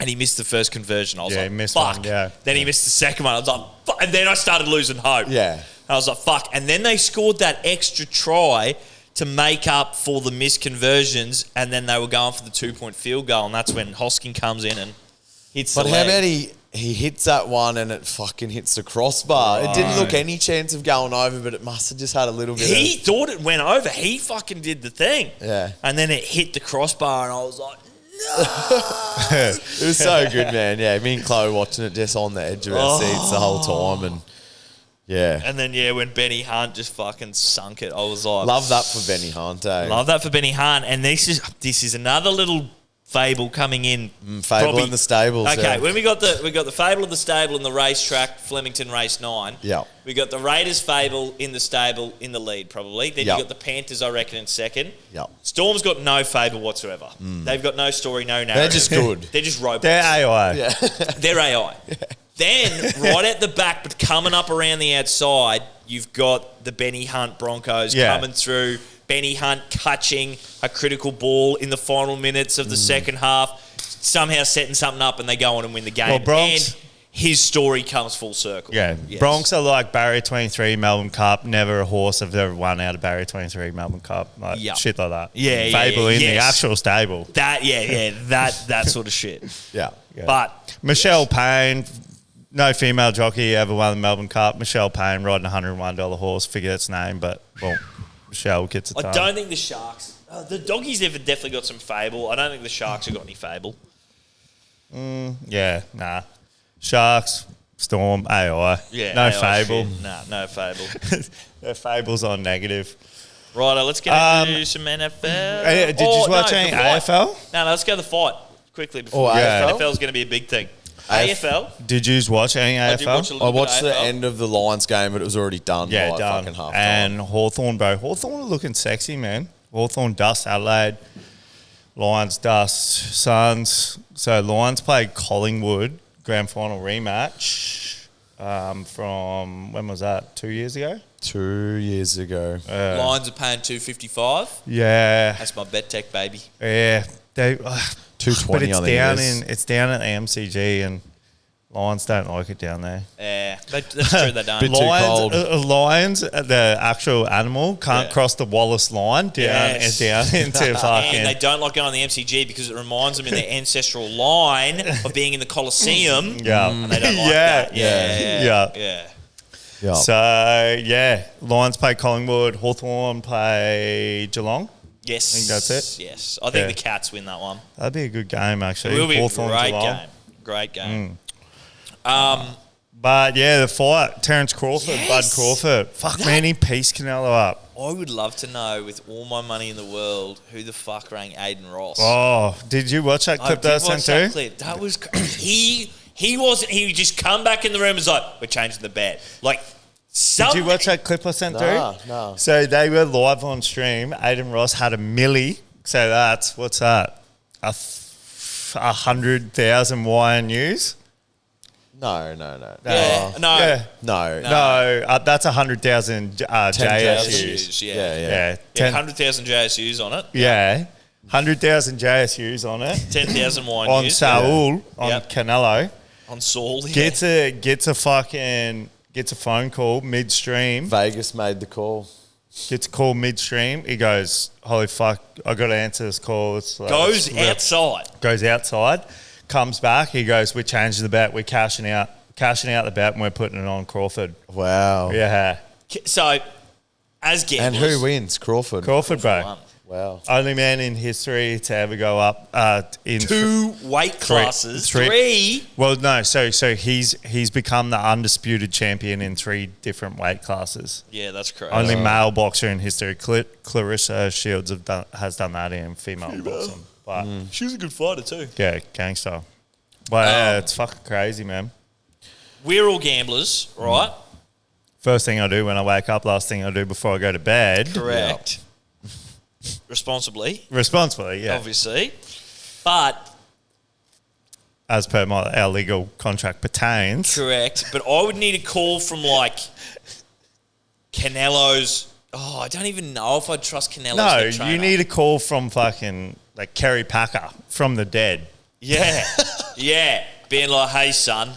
And he missed the first conversion. I was Yeah, like, he missed fuck. one, yeah. Then he missed the second one. I was like, fuck. And then I started losing hope. Yeah. I was like, fuck. And then they scored that extra try to make up for the missed conversions. And then they were going for the 2-point field goal. And that's when Hoskin comes in and hits But the how leg. about he hits that one and it fucking hits the crossbar? It didn't look any chance of going over, but it must have just had a little bit He thought it went over. He fucking did the thing. Yeah. And then it hit the crossbar and I was like, It was so good, man. Yeah, me and Chloe watching it just on the edge of our seats the whole time. And yeah. and then, when Benny Hunt just fucking sunk it, I was like, Love that for Benny Hunt, eh? Love that for Benny Hunt. And this is another little fable coming in. Fable in the Stables. Okay, yeah. when we got the Fable of the Stable in the racetrack, Flemington Race 9. Yeah. We got the Raiders Fable in the stable in the lead, probably. Then Yeah. you got the Panthers, I reckon, in second. Yeah. Storm's got no fable whatsoever. They've got no story, no narrative. They're just good. They're just robots. They're AI. Yeah. They're AI. Then, right at the back, but coming up around the outside, you've got the Benny Hunt Broncos Yeah. coming through. Benny Hunt catching a critical ball in the final minutes of the second half, somehow setting something up, and they go on and win the game. Well, Bronx- and his story comes full circle. Yeah, Yes. Bronx are like Barrier 23, Melbourne Cup. Never a horse have ever won out of Barrier 23, Melbourne Cup. Like, Yeah. shit like that. Yeah, Fable in the yes. actual stable. That sort of shit. Yeah. Yeah. But Michelle Payne, no female jockey ever won the Melbourne Cup. Michelle Payne riding a $101 horse, forget its name, but well, Michelle gets a I ton. don't think the Sharks. The Doggies have definitely got some fable. I don't think the Sharks have got any fable. Yeah, nah. Sharks, Storm, AI. Yeah, no AI fable. shit. Nah, no fable. Their fable's on negative. Righto, let's get into some NFL. Did you watch any the fight. AFL? No, let's go to the fight quickly before Yeah. AFL's going to be a big thing. AFL. Did you watch any I did watch a AFL? little I bit watched of the AFL. end of the Lions game, but it was already done Yeah, by done. fucking half And Hawthorn, bro. Hawthorn are looking sexy, man. Hawthorn dust Adelaide. Lions dust Suns. So Lions played Collingwood grand final rematch from when was that? 2 years ago. 2 years ago. Lions are paying $255. Yeah. That's my bet tech, baby. Yeah. They, $220 but it's I think down it is. it's down at the MCG and Lions don't like it down there. Yeah, that's true. They don't. Bit too cold. Lions, the actual animal, can't cross the Wallace line down into fucking. And they don't like going on the MCG because it reminds them in their ancestral line of being in the Coliseum. Yeah. And they don't like Yeah. that. Yeah. Yeah. So, Lions play Collingwood, Hawthorn play Geelong. Yes. I think that's it. Yes. I think Yeah. the Cats win that one. That'd be a good game, actually. It will be Hawthorn, a great Geelong. game. Great game. But yeah, the fight, Terence Crawford, Yes. Bud Crawford. Fuck, man, he pieced Canelo up. I would love to know, with all my money in the world, who the fuck rang Aiden Ross. Oh, did you watch that I clip did that I watch sent that too? clip. That was he wasn't. He would just come back in the room and was like, "We're changing the bet." Like, Did you watch that clip I sent Nah, through? no. So they were live on stream. Aiden Ross had a milli. So that's, what's that? 100,000 YNUs? No. Yeah, no. Yeah. No. No, that's 100,000 JSUs. Yeah, Yeah, 100,000 JSUs on it. Yeah. 100,000 JSUs on it. 10,000 wine On use. Saul, on Yep. Canelo. On Saul. Yeah. Gets a phone call midstream. Vegas made the call. Gets a call midstream. He goes, "Holy fuck! I got to answer this call." It's like, Goes it's- outside. Goes outside. Comes back. He goes, "We're changing the bet. We're cashing out the bet, and we're putting it on Crawford." Wow. Yeah, So, as gamblers. And who wins? Crawford. Crawford, bro. won. Wow. Only man in history to ever go up in Two weight classes. Three. Well, no. So he's become the undisputed champion in 3 different weight classes. Yeah, that's correct. Only male boxer in history. Clarissa Shields has done that in female boxing. But She was a good fighter too. yeah, gangster. But yeah, it's fucking crazy, man. We're all gamblers, right? First thing I do when I wake up, last thing I do before I go to bed. Correct. Responsibly, Responsibly, yeah. obviously. But As per our legal contract pertains. correct. But I would need a call from like Canelo's. Oh, I don't even know if I'd trust Canelo's No, head trainer. you need a call from fucking like Kerry Packer from the dead. Yeah. Yeah. Being like, hey, son,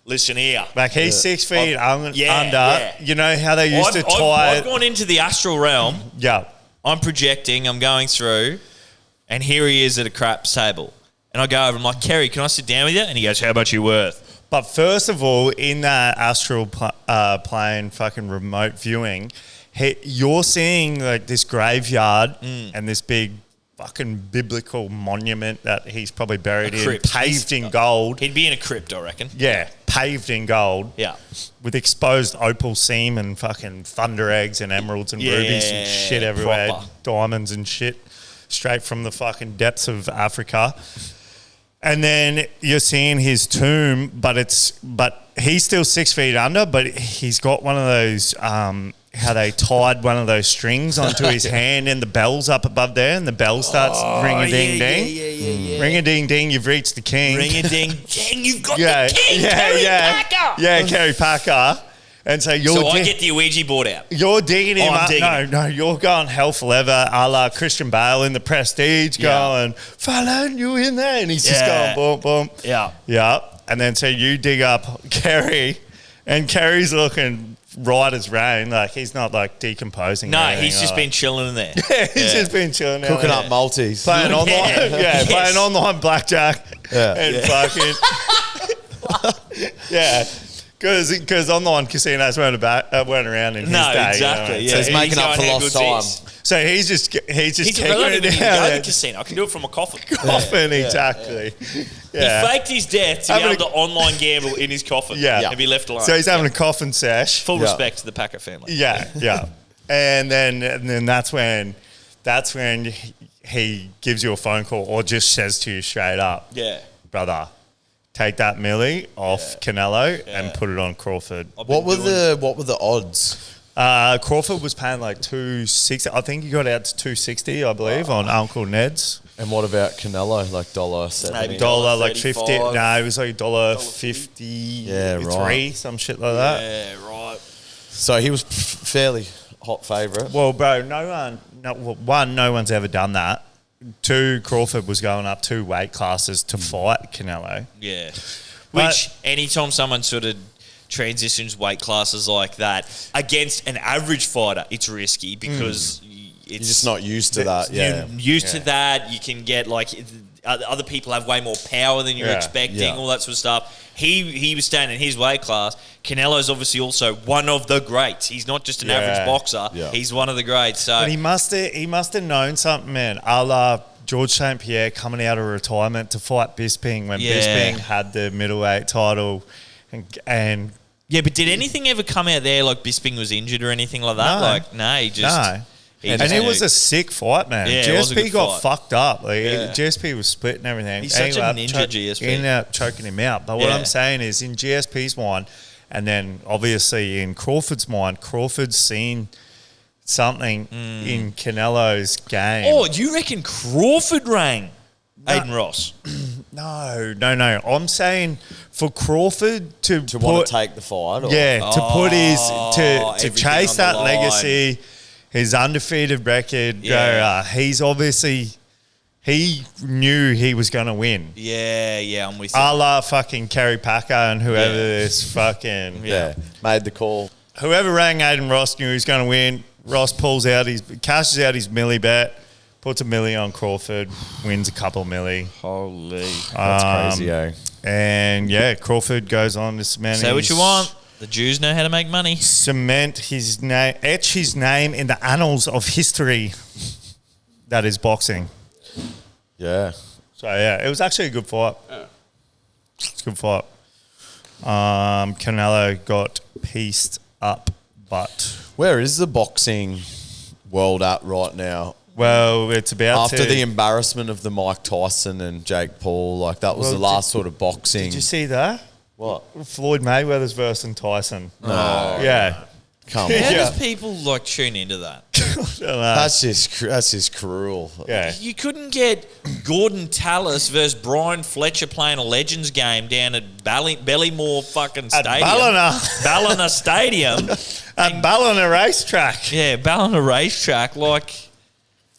listen here. Like he's 6 feet under. yeah. You know how they used to tie I've gone into the astral realm. Yeah. I'm projecting, I'm going through, and here he is at a craps table. And I go over, I'm like, Kerry, can I sit down with you? And he goes, how much are you worth? But first of all, in that astral plane fucking remote viewing, you're seeing like this graveyard and this big fucking biblical monument that he's probably buried A in, crypt. paved in gold. He'd be in a crypt, I reckon. Yeah, paved in gold. Yeah. With exposed opal seam and fucking thunder eggs and emeralds and rubies and shit everywhere. proper. Diamonds and shit. Straight from the fucking depths of Africa. And then you're seeing his tomb, but he's still 6 feet under, but he's got one of those, how they tied one of those strings onto his hand and the bell's up above there and the bell starts ring-a-ding-ding. Yeah. Ring-a-ding-ding, you've reached the king. Ring-a-ding-ding, you've got the king, Kerry Packer. Yeah, Kerry Packer. And so I get the Ouija board out. you're digging him I'm up. digging No, you're going hell forever, a la Christian Bale in The Prestige, Yeah. going, Fallon, you in there? And he's just Yeah. going, boom, boom. Yeah. Yeah. And then so you dig up Kerry, and Kerry's looking right as rain. Like, he's not like decomposing. or No, anything, he's just like- been chilling in there. He's just been chilling out Cooking there. up Maltese. Playing online. Yes. Playing online blackjack. Yeah. And fucking. Yeah. Because online casinos weren't around in his No, day. exactly. You know? Yeah. So he's making up going, for "How lost good's time." this?" So he's just He taking can, I don't it even need to down go to there. the casino. I can do it from a coffin. Coffin, exactly. Yeah. He faked his death to be Having able to online gamble in his coffin Yeah. and be left alone. So he's having a coffin sesh. Full Yeah. respect to the Packer family. Yeah, yeah. and then that's when he gives you a phone call or just says to you straight up, Yeah. brother, take that milli off Canelo and put it on Crawford. I've been What were doing- the odds? Crawford was paying like 260. I think he got out to 260, I believe, on Uncle Ned's. And what about Canelo? Like $1.70? Maybe. Dollar like 50. $1.35. No, it was like $1.53, Yeah, right. some shit like that. Yeah, right. So he was fairly hot favourite. Well, bro, no one's ever done that. 2, Crawford was going up 2 weight classes to fight Canelo. Yeah. But- Which, anytime someone sort of transitions weight classes like that against an average fighter, it's risky because it's You're just not used to that. Yeah. You're used to that. You can get other people have way more power than you're expecting, all that sort of stuff. He was staying in his weight class. Canelo's obviously also one of the greats. He's not just an average boxer. Yeah. He's one of the greats. So But he must have known something, man. A la George St. Pierre coming out of retirement to fight Bisping when Bisping had the middleweight title, and yeah, but did anything ever come out there like Bisping was injured or anything like that? No. He just. No. And it was a sick fight, man. Yeah, it was a GSP good got fight. fucked up. Yeah. GSP was split and everything. He's such a ninja, GSP. He ended up choking him out. But what Yeah. I'm saying is, in GSP's mind, and then obviously in Crawford's mind, Crawford's seen something in Canelo's game. Oh, you reckon Crawford rang Aiden Ross? No. I'm saying for Crawford to Want to take the fight? Or? to put his to everything chase on the that line. legacy, his undefeated record. Yeah. He's obviously he knew he was going to win. Yeah, I'm with you. A la fucking Kerry Packer and whoever this fucking Yeah. Made the call. whoever rang Aiden Ross knew he was going to win. Ross cashes out his milli bet, puts a milli on Crawford, wins a couple milli. Holy. That's crazy, eh? And Crawford goes on to cement. Say what you want. The Jews know how to make money. Cement his name, etch his name in the annals of history. That is boxing. Yeah. So it was actually a good fight. It's a good fight. Canelo got pieced up, but Where is the boxing world at right now? well, it's about After the embarrassment of the Mike Tyson and Jake Paul, like that was Well, the last sort of boxing. Did you see that? What? Floyd Mayweather's versus Tyson. No. Yeah. Come How on. does people tune into that? That's just cruel. Yeah. You couldn't get Gordon Tallis versus Brian Fletcher playing a Legends game down at Ballymore fucking At Stadium. Ballina Stadium. At Ballina racetrack. Yeah, Ballina racetrack.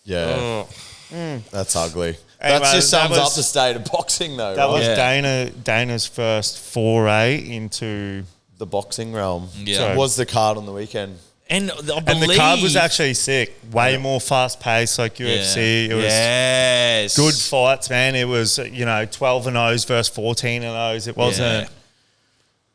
Yeah. That's ugly. Anyway, that just that sums up was- the state of boxing, though, That right? was Yeah. Dana's first foray into... The boxing realm. Yeah. So was the card on the weekend? And I believe... And the card was actually sick. Way more fast paced like UFC. It was Yes. good fights, man. It was, 12 and O's versus 14 and O's. It wasn't... Yeah.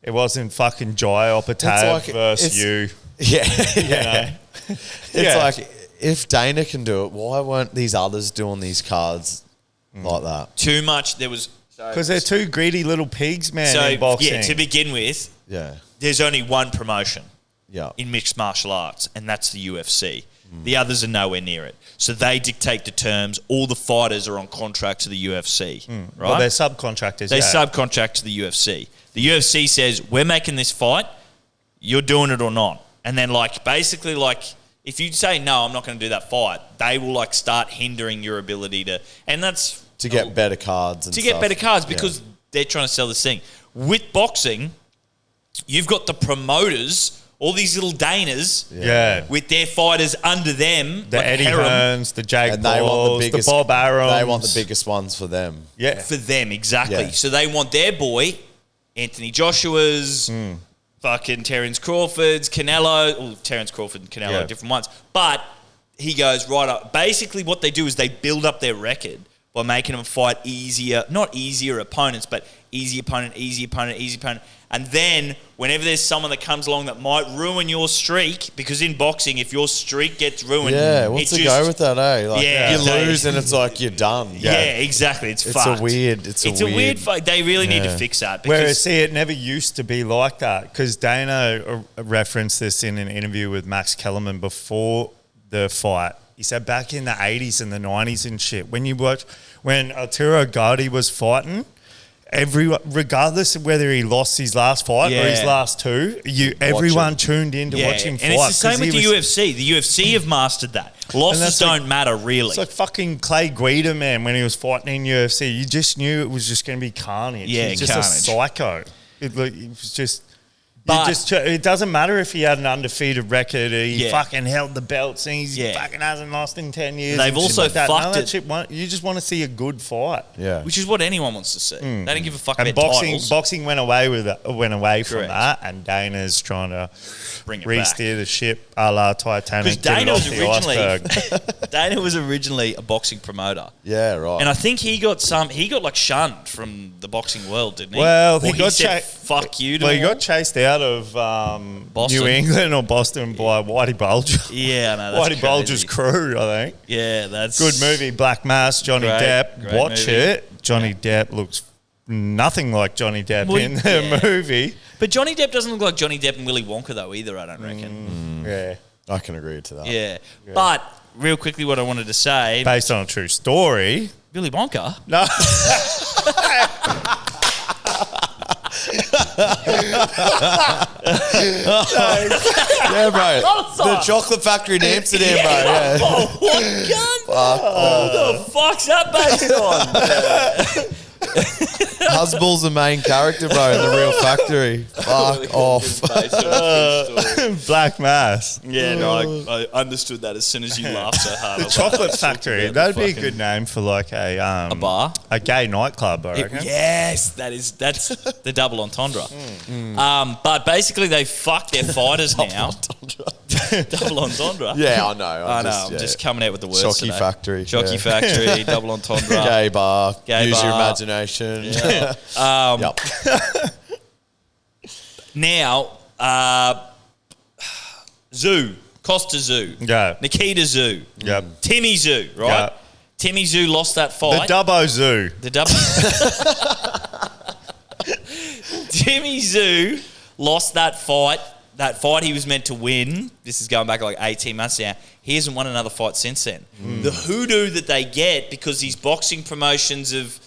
It wasn't fucking Jai Opatav versus you. Yeah. You know? It's like, if Dana can do it, why weren't these others doing these cards like that? Too much. There was... Because they're two greedy little pigs, man, in So, boxing. yeah, to begin with, Yeah. there's only one promotion Yeah. in mixed martial arts, and that's the UFC. The others are nowhere near it. So they dictate the terms. All the fighters are on contract to the UFC, right? Well, they're subcontractors, They yeah. subcontract to the UFC. The UFC says, we're making this fight, you're doing it or not. And then, basically, if you say, no, I'm not going to do that fight, they will, start hindering your ability to... And that's... To get better cards and to stuff. get better cards Yeah. because they're trying to sell this thing. With boxing, you've got the promoters, all these little Danas, Yeah. with their fighters under them, The like Eddie harem, Hearns, the Jake And they want Pauls, the biggest. the Bob Arums. They want the biggest ones for them. Yeah. for them, exactly. Yeah. So they want their boy, Anthony Joshua's, fucking Terence Crawford's, Canelo. Well, Terence Crawford and Canelo Yeah. are different ones. But he goes right up. Basically, what they do is they build up their record by making them fight not easier opponents, but easy opponent. And then whenever there's someone that comes along that might ruin your streak, because in boxing, if your streak gets ruined, Yeah, what's the go with that, eh? Like, Yeah, you they- lose and it's like you're done. Yeah, exactly. It's fucked. a weird. It's a weird fight. They really need to fix that. Whereas, Because see, it never used to be like that because Dana referenced this in an interview with Max Kellerman before the fight. He said back in the 80s and the 90s and shit, when Arturo Gatti was fighting, regardless of whether he lost his last fight or his Yeah. last two, everyone tuned in to watch him fight. and it's the same 'cause with the he was- UFC. The UFC have mastered that. Losses that's like- don't matter, really. It's like fucking Clay Guida, man, when he was fighting in UFC. You just knew it was just going to be carnage. Yeah, He was just carnage. a psycho. It was just But it doesn't matter if he had an undefeated record. He Yeah. fucking held the belts and he Yeah. fucking hasn't lost in 10 years. They've and shit also like that. None of fucked that it. shit, you just want to see a good fight. Yeah. which is what anyone wants to see. They don't give a fuck And about titles. boxing went away from Correct. that, and Dana's trying to Bring it re-steer the ship a la Titanic. Because Dana was get it off the iceberg. Dana was originally a boxing promoter. Yeah, right. And I think he got like shunned from the boxing world, didn't he? Well, Or he got said, fuck you to Well, he them got chased out of Boston. New England or Boston by Whitey Bulger. all. Yeah, I know. That's Whitey Bulger's crazy. crew, I think. Yeah, that's Good movie, Black Mass, Johnny Great, Depp. great Watch movie. it. Johnny Depp looks nothing like Johnny Depp Well, in the yeah. movie. But Johnny Depp doesn't look like Johnny Depp and Willy Wonka though either, I don't reckon. Yeah. I can agree to that. Yeah. But real quickly what I wanted to say, Based on a true story. Willy Wonka. No. Yeah, bro. The chocolate factory in Amsterdam, bro. Yeah. Oh, what gun? What the fuck's that based on? Husball's the main character, bro, in the real factory. Fuck off. Black Mass. Yeah, no, I understood that as soon as you laughed so hard. The Chocolate Factory. That'd be a good name for like a bar? a gay nightclub, I reckon. Yes, that's the double entendre. But basically, they fuck their fighters now. Double entendre. Yeah, I know. I'm just coming out with the words Jockey today. factory. Jockey Yeah. factory, double entendre. Gay bar. Gay Use your bar. imagination. Yep. Now, Zoo, Costa Zoo, Yeah. Nikita Zoo, Yep. Timmy Zoo, right? Yeah. Timmy Zoo lost that The fight. Dubbo Zoo. The double. Timmy Zoo lost that fight. That fight he was meant to win. This is going back like 18 months now. He hasn't won another fight since then. The hoodoo that they get because these boxing promotions have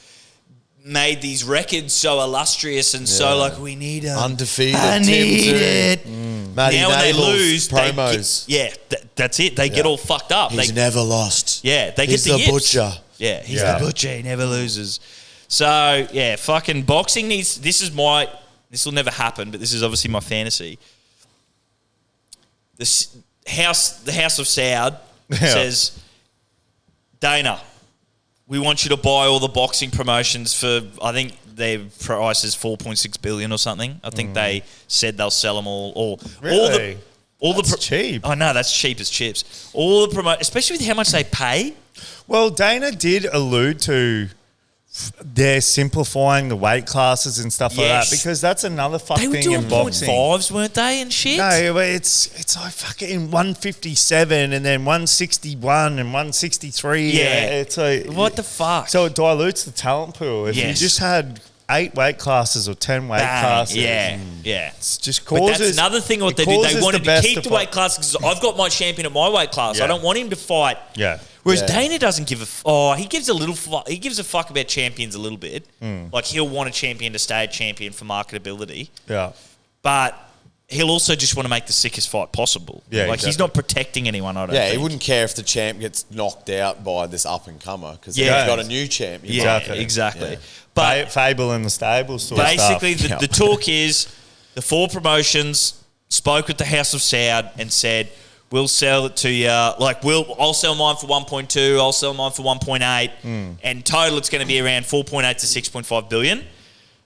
made these records so illustrious and so like we need a Undefeated. I Tim need Zoo. it. Matty Now when they Nable's lose, promos. that's it. They get all fucked up. He's They, never lost. they He's get the the yips. butcher. Yeah, he's Yeah. the butcher. He never loses. So yeah, fucking boxing needs. This will never happen, but this is obviously my fantasy. The House of Saud says, Dana, we want you to buy all the boxing promotions for, I think their price is 4.6 billion or something. I think they said they'll sell them all. Or Really? That's cheap. I know, that's cheap as chips. All the especially with how much they pay. Well, Dana did allude to they're simplifying the weight classes and stuff like Yes. that because that's another fuck They were thing doing in boxing. .5s, weren't they, and shit? No, but it's like fucking 157 and then 161 and 163. Yeah. It's like What the fuck? So it dilutes the talent pool. If you Yes. just had 8 weight classes or 10 weight Bang. classes, Yeah. it's just But causes. that's another thing what it they did. They causes wanted to best keep the fight. weight classes because I've got my champion at my weight class. Yeah. I don't want him to fight. Yeah. Whereas Yeah. Dana doesn't give he gives he gives a fuck about champions a little bit. Like he'll want a champion to stay a champion for marketability, Yeah. but he'll also just want to make the sickest fight possible. Yeah, like he's exactly. not protecting anyone. I don't. Yeah, think. he wouldn't care if the champ gets knocked out by this up and comer because Yeah. he's got a new champ. Yeah, Exactly. exactly. Yeah. But Fable in the Stables sort of basically, stuff. the talk is the 4 promotions spoke with the House of Saud and said, we'll sell it to you. Like, I'll sell mine for 1.2. I'll sell mine for 1.8. And total, it's going to be around 4.8 to 6.5 billion.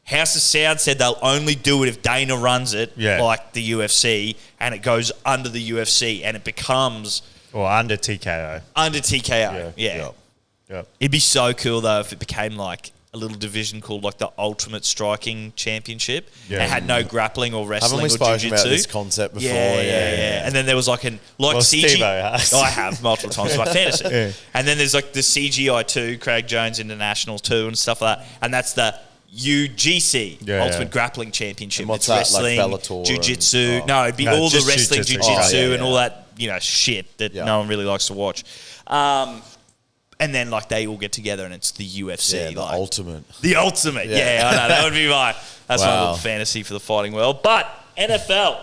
House of Saud said they'll only do it if Dana runs it, like the UFC, and it goes under the UFC and it becomes Or under TKO. under TKO. Yeah. Yep. It'd be so cool though if it became like a little division called like the Ultimate Striking Championship. Yeah. It had no grappling or wrestling Haven't we or spoken jiu-jitsu. about this concept before? Yeah. And then there was like Well, Steve-O has. I have multiple times for my fantasy. Yeah. And then there's like the CGI 2, Craig Jones International 2 and stuff like that. And that's the UGC, Yeah, Ultimate yeah. Grappling Championship. And what's It's that, like wrestling, Bellator jiu-jitsu. and- No, it'd be No, all the just wrestling, jiu-jitsu. jiu-jitsu Oh, yeah, and all yeah. that, shit that Yeah. no one really likes to watch. And then like they all get together and it's the UFC. Yeah, the like, ultimate. The ultimate. Yeah. Yeah, I know. That would be that's my Wow. little fantasy for the fighting world. But NFL,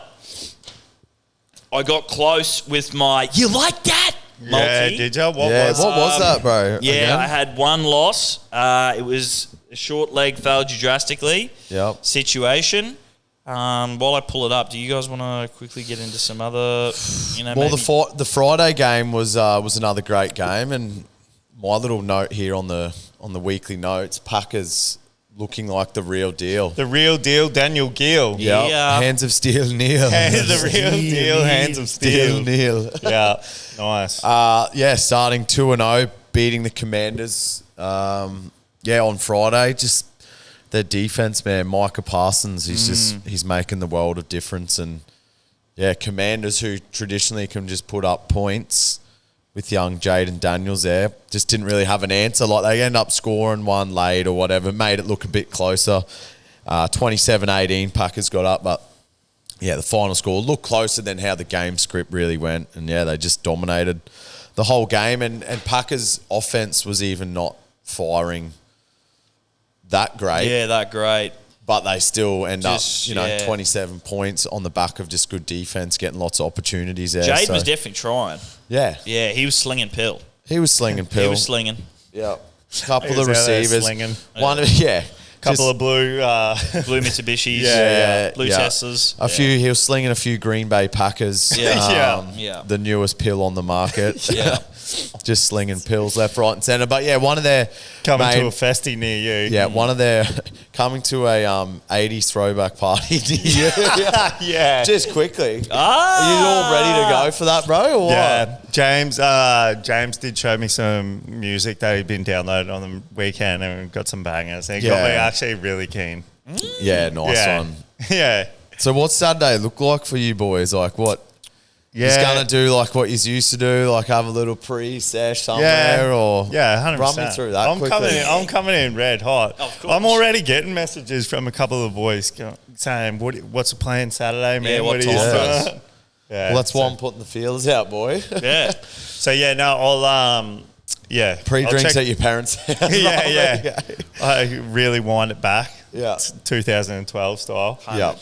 I got close with my, you like that? Yeah, Multi. did you? What What was that, bro? Yeah, Again? I had one loss. It was a short leg failed you drastically Yep. situation. While I pull it up, do you guys want to quickly get into some other, Well, maybe- the Friday game was another great game, and my little note here on the weekly notes, Packers looking like the real deal. The real deal, Daniel Gill. Yeah. Yep. Hands of steel, Neil. The real deal, hands of steel. Neil. Yeah, nice. Starting 2-0, beating the Commanders. On Friday, just their defense, man. Micah Parsons, he's making the world of difference, and Commanders who traditionally can just put up points with young Jaden Daniels there, just didn't really have an answer. Like they end up scoring one late or whatever, made it look a bit closer. 27-18, Packers got up, but the final score looked closer than how the game script really went, and they just dominated the whole game. And Packers offense was even not firing that great. Yeah, that great. But they still end Just, up, 27 points on the back of just good defense, getting lots of opportunities there. Jade was definitely trying. Yeah. Yeah, he was slinging pill. He was slinging pill. He was slinging. Yeah. Couple He of was out there receivers. slinging. One, Couple of blue. Blue Mitsubishis. Blue Teslas. He was slinging a few Green Bay Packers. Yeah. The newest pill on the market. Yeah. Just slinging pills left, right, and centre. But one of their coming to a festy near you. Yeah, one of their coming to a 80s throwback party near you. Yeah. Just quickly. Are you all ready to go for that, bro? Or Yeah, James did show me some music that he'd been downloading on the weekend and got some bangers. And it got me actually really keen. Yeah, nice one. Yeah. So what's Saturday look like for you boys? Like what? Yeah. He's going to do like what he's used to do, like have a little pre-sesh somewhere or 100%. run me through that quickly. I'm coming in red hot. Of course. I'm already getting messages from a couple of boys saying, "What's the plan Saturday, man? Yeah, what are you time, doing?" Yeah, Well, that's why I'm putting the feelers out, boy. Yeah. So I'll Pre-drinks I'll check- at your parents' house. Yeah. I really wind it back. Yeah. It's 2012 style. Yeah.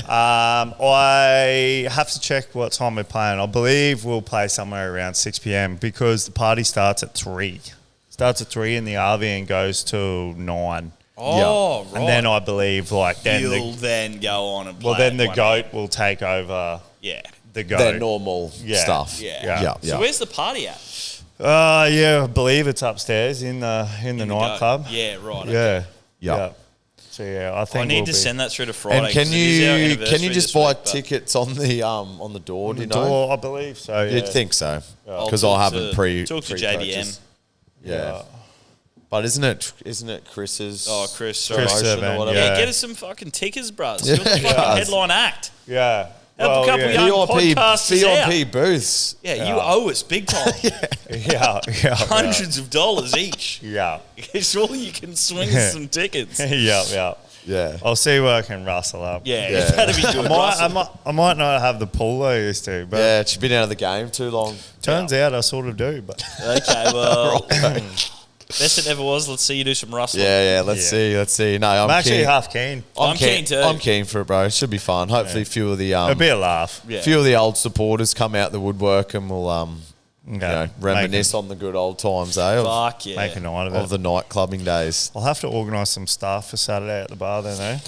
I have to check what time we're playing. I believe we'll play somewhere around 6 p.m. because the party starts at 3. Starts at 3 in the RV and goes till 9. Oh, right. And then I believe You'll then go on and play. then the at 1 goat will take over Yeah. the goat. Their normal stuff. Yeah. Yeah. So where's the party at? I believe it's upstairs in the nightclub. Yeah, right. okay. Yeah. Yeah. So I think I need we'll to be send that through to Friday. And can 'cause it is our you anniversary just this buy week, but tickets on the door? Do you know? door, I believe so. Yeah. You'd think so I'll because talk I haven't to- talk to JBM. pre-purchased. Yeah. But isn't it Chris's? Oh, Chris, sorry. Chris promotion or Servan, whatever? Yeah, Yeah. get us some fucking tickets, bruh. Yeah. You're the fucking Yeah. headline act. Yeah. Help a couple yeah. young podcasters out. VIP booths. Yeah, you owe us big time. Yeah. Hundreds of dollars each. Yeah. Surely you can swing us some tickets. Yeah. Yeah. I'll see what I can rustle up. Yeah, Yeah. you better be good. I might not have the pull I used to, but Yeah, she's been out of the game too long. turns out I sort of do. But Okay, well, best it ever was. Let's see you do some rustling. Yeah, let's see. No, I'm actually keen. half keen. I'm keen too. I'm keen for it, bro. It should be fun. Hopefully, a few of the It'll be a laugh. Yeah. few of the old supporters come out the woodwork and we'll reminisce on the good old times, Of Fuck yeah. Make a night of it. the night clubbing days. I'll have to organise some stuff for Saturday at the bar then, eh?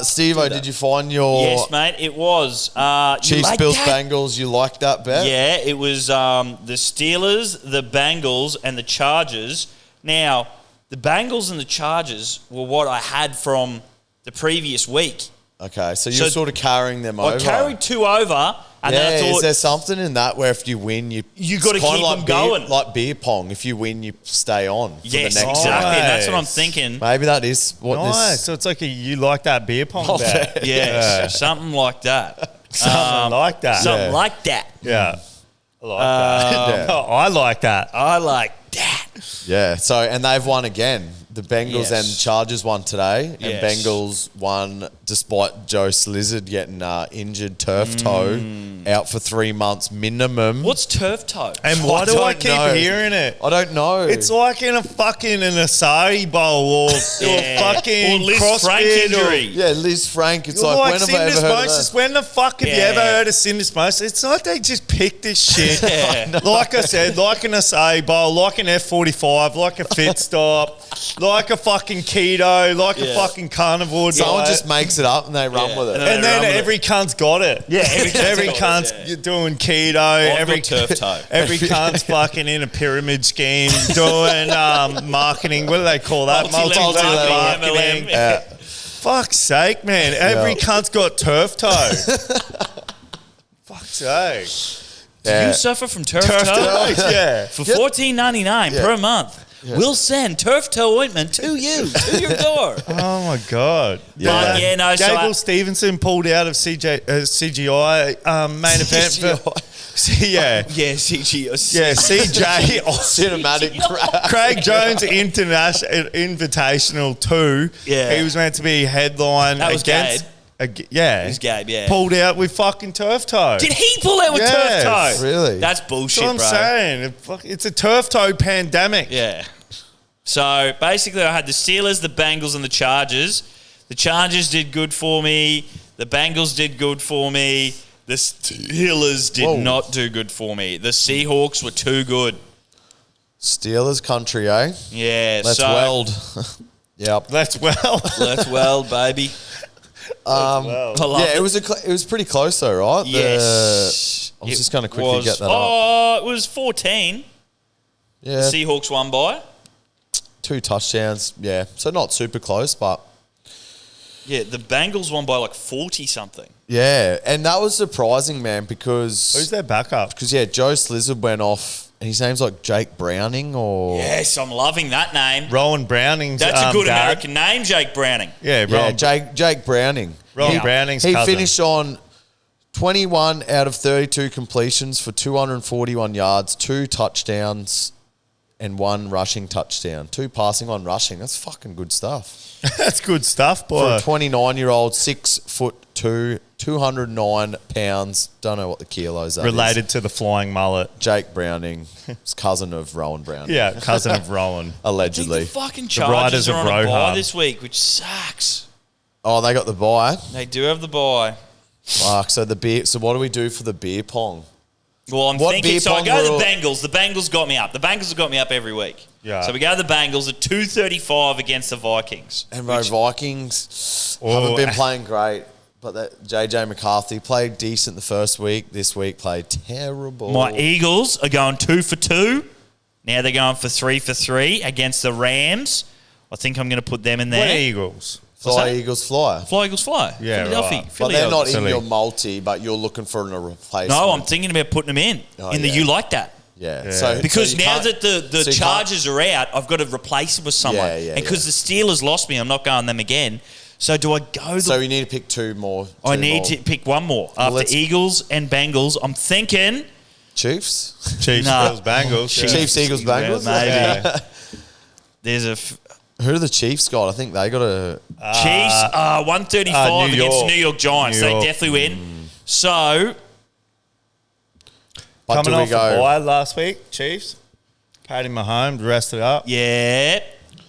Steve-O, did you find your Yes, mate, it was. You Chiefs, like Bills, that? Bengals? You like that bet? Yeah, it was the Steelers, the Bengals, and the Chargers. Now, the Bengals and the Chargers were what I had from the previous week. Okay, so you're sort of carrying them over. I carried 2 over, and then I is thought, there something in that where if you win, you gotta it's kinda keep like them beer- going. like beer pong. If you win, you stay on. For yes, the next exactly. round. And that's what I'm Nice. thinking. Maybe that is what Nice. this. So it's like you like that beer pong Oh, bet. Yeah, something like that. Something like that. Something like that. Yeah. I like that. Yeah. I like that. I like that. Yeah. So and they've won again. The Bengals Yes. and Chargers won today, and Yes. Bengals won despite Joe Slizzard getting injured turf toe, out for 3 months minimum. What's turf toe? And why do I don't keep know. hearing it? I don't know. It's like in a fucking an acai bowl or fucking Or Liz CrossFit Frank or- injury. yeah, Liz Frank. It's You're like when have I ever heard of syndesmosis. that? When the fuck have you Yeah. ever heard of syndesmosis? It's like they just picked this shit. Yeah. Like I said, like an acai bowl, like an F45, like a fit stop, like a fucking keto, like a Yeah. fucking carnivore Someone diet. just makes it up and they run Yeah. with it. And then every cunt's got it. Yeah, every cunt's doing keto. Every got turf toe. Every cunt's fucking in a pyramid scheme doing marketing. What do they call that? Multi-level Multi-level marketing, marketing. MLM. Fuck's sake, man! Every cunt's got turf toe. Fuck's sake. Do you suffer from turf Turf toe? toe, yeah. For $14.99 per month, we'll send turf toe ointment to you, to your door. Oh my god. But yeah, no, so Gable I- Stevenson pulled out of CGI main event. Yeah, Yeah, CG. yeah. CJ Cinematic crap. Craig Jones Invitational 2. Yeah. He was meant to be headline That was against. Yeah. It was Gabe, yeah. Pulled out with fucking turf toe. Did he pull out with Yes. turf toe? Really? That's That's bullshit, what I'm bro. saying. It's a turf toe pandemic. Yeah. So basically, I had the Steelers, the Bengals, and the Chargers. The Chargers did good for me. The Bengals did good for me. The Steelers did not do good for me. The Seahawks were too good. Steelers country, eh? Yeah. Let's so, weld. Yep. That's well. Let's weld, baby. I love Yeah, it was it was pretty close though, right? Yes. I was It just going to quickly was- get that up. Oh, it was 14. Yeah, The Seahawks won by. 2 touchdowns. Yeah, so not super close, but Yeah, the Bengals won by like 40 something. yeah, and that was surprising, man, Who's because their backup? yeah, Joe Slizzard went off, and his name's like Jake Browning or Yes, I'm loving that name. Rowan Browning's That's a good dad. American name, Jake Browning. Yeah, yeah, Rowan. Jake Browning. Rowan Browning's He cousin. finished on 21 out of 32 completions for 241 yards, 2 touchdowns, and 1 rushing touchdown. 2 passing, 1 rushing. That's fucking good stuff. That's good stuff, For boy. a 29-year-old, 6'2", 209 pounds. Don't know what the kilos are. Related to the flying mullet. Jake Browning, his cousin of Rowan Browning. Yeah, cousin of Rowan. I think Allegedly. the fucking Riders Chargers of are on a bye Rohan. this week, which sucks. Oh, they got the bye. They do have the bye. Fuck. So the beer. So what do we do for the beer pong? Well, I'm What thinking, beer so I pong go to rule- the Bengals. The Bengals got me up. The Bengals have got me up every week. Yeah. So we go to the Bengals at 2:35 against the Vikings. And bro, Vikings Oh. haven't been playing great, but that JJ McCarthy played decent the first week. This week played terrible. My Eagles are going 2 for 2. Now they're going for 3 for 3 against the Rams. I think I'm going to put them in What there. Eagles? Fly that? Eagles fly. Fly Eagles fly. Yeah, Philadelphia. right. But they're not in Silly. your multi, but you're looking for a replacement. No, I'm thinking about putting them in. Oh, in the yeah. You Like That. Yeah. Yeah. So Because so you now can't- that the so you Chargers are out, I've got to replace them with someone. Yeah, yeah, and because the Steelers lost me, I'm not going them again. So do I go So you need to pick 2 more. I 2 need more. to pick one more. After let's- Eagles and Bengals, I'm thinking Chiefs. Chiefs, Nah. Bills, Bengals. Yeah. Chiefs, Eagles, Bengals. maybe. There's a Who do the Chiefs got? I think they got a. Chiefs 135 New against York. New York Giants. New York. They definitely win. So But Coming do we off the go? bye last week, Chiefs. Paid him home, rested up. yeah,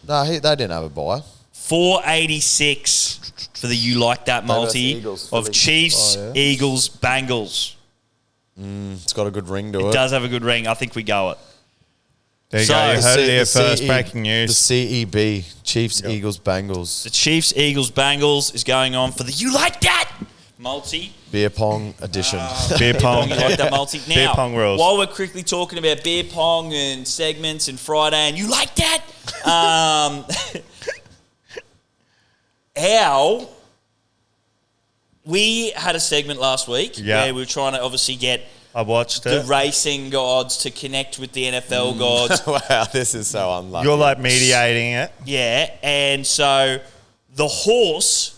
No, they didn't have a bye. 486 for the You Like That multi Eagles, of Philly. Chiefs, Oh, yeah. Eagles, Bengals. It's got a good ring to It it. does have a good ring. I think we go it. There you So- go. You The heard it C- here the first. CE Breaking The news. CEB, Chiefs, Eagles, Bengals. The Chiefs, Eagles, Bengals is going on for the You Like That multi. Beer pong edition. Beer pong. You like that multi? Now, Beer pong rules. while we're quickly talking about beer pong and segments and Friday, and you like that? How we had a segment last week Yeah. where we were trying to obviously get I watched the it. racing gods to connect with the NFL gods. Wow, this is so unlucky. You're like mediating it. Yeah, and so the horse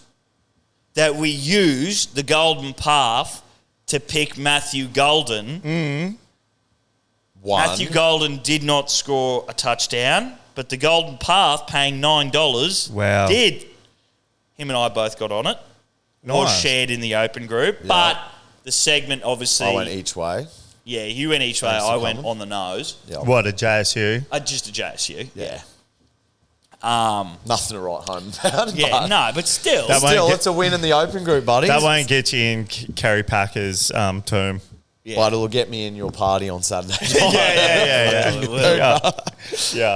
that we used, the Golden Path, to pick Matthew Golden. One. Matthew Golden did not score a touchdown, but the Golden Path, paying $9, Wow. did. Him and I both got on it. Or Nice. shared in the open group. But the segment, obviously... I went each way. Yeah, you went each way. Thanks for I went coming. on the nose. Yeah. What, a JSU? Just a JSU, yeah. Nothing to write home about. Yeah, but no, but still. That Still, won't it's a win in the open group, buddy. That won't get you in Kerry Packer's tomb. But it'll get me in your party on Saturday. Yeah.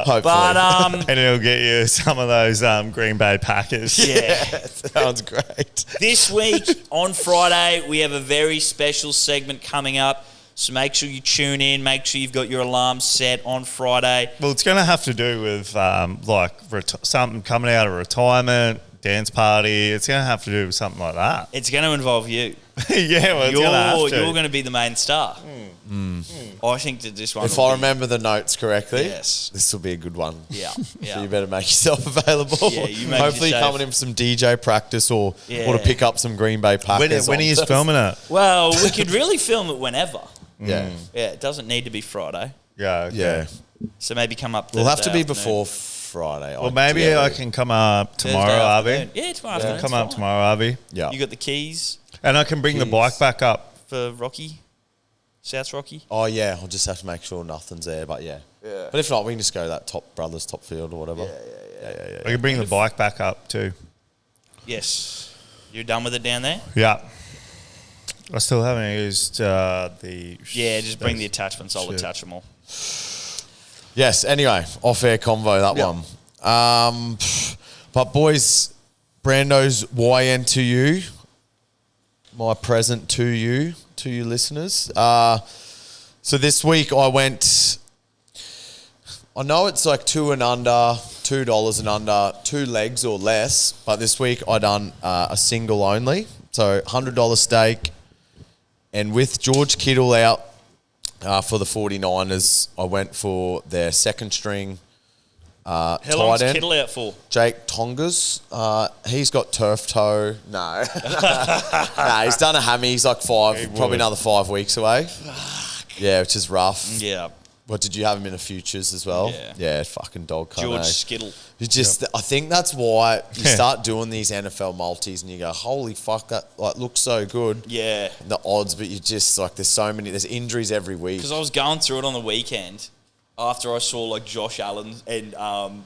Hopefully. But And it'll get you some of those Green Bay Packers. yeah. Sounds great. This week on Friday, we have a very special segment coming up. So make sure you tune in. Make sure you've got your alarm set on Friday. Well, it's going to have to do with something coming out of retirement, dance party. It's going to have to do with something like that. It's going to involve you. Yeah, well, it's going to have to. You're going to be the main star. I think that this one. If I remember the notes correctly, Yes. this will be a good one. Yeah. So you better make yourself available. Yeah, you make Hopefully yourself- coming in for some DJ practice or Yeah. to pick up some Green Bay Packers. When are you filming it? Well, we could really film it whenever. Yeah. Yeah, it doesn't need to be Friday. Yeah, okay. Yeah. So maybe come up. We'll have to Thursday be afternoon. before Friday. Well, maybe I can come up tomorrow, Thursday Avi. afternoon. Yeah, tomorrow afternoon. Come up tomorrow, Avi. Yeah. You got the keys And I can bring the bike back up. for Rocky, South Rocky. Oh, yeah. I'll just have to make sure nothing's there, but yeah. But if not, we can just go to that top field or whatever. Yeah. I can bring the bike back up too. Yes. You're done with it down there? Yeah. I still haven't used the... Yeah, just bring the those- attachments. I'll shit. attach them all. Yes, anyway, off-air convo, that one. But boys, Brando's YN to you, my present to you listeners. So this week I went, I know it's like $2 and under, 2 legs or less, but this week I done a single only. So $100 stake. And with George Kittle out for the 49ers, I went for their second string How tight long's end, Kittle out for? Jake Tongas. He's got turf toe. No. Nah, he's done a hammy. He's like probably another 5 weeks away. Yeah, which is rough. Yeah. What, did you have him in a futures as well? Yeah. Yeah, fucking dog cunt, George eh? Skittle. You just, I think that's why you start doing these NFL multis and you go, holy fuck, that like looks so good. Yeah. The odds, but you just like, there's injuries every week. Because I was going through it on the weekend after I saw like Josh Allen and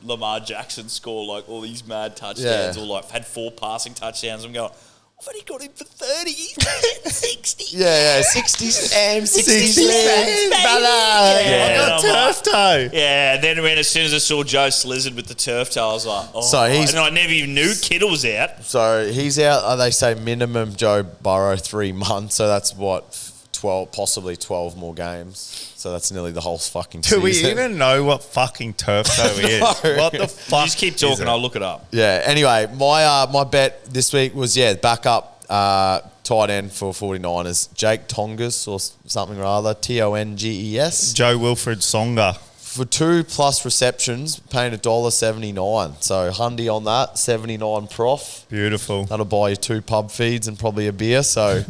Lamar Jackson score like all these mad touchdowns or like had 4 passing touchdowns. I'm going, I've only got him for 30. He's getting 60. Yeah, 60 Sam, 60 Sam, brother. Yeah, I got and I'm turf toe. Yeah, and then as soon as I saw Joe Slizzard with the turf toe, I was like, oh. So he's- and I never even knew Kittle was out. So he's out, they say minimum Joe Burrow 3 months. So that's what, 12, possibly 12 more games. So that's nearly the whole fucking Do we season. even know what fucking turf toe is? What the You fuck? just keep is talking, it? I'll look it up. Yeah. Anyway, my bet this week was backup tight end for 49ers, Jake Tongas or something or other, Tonges, Joe Wilfred Songa. for 2+ receptions, paying $1.79. So Hundy on that, 79 prof. Beautiful. That'll buy you 2 pub feeds and probably a beer. So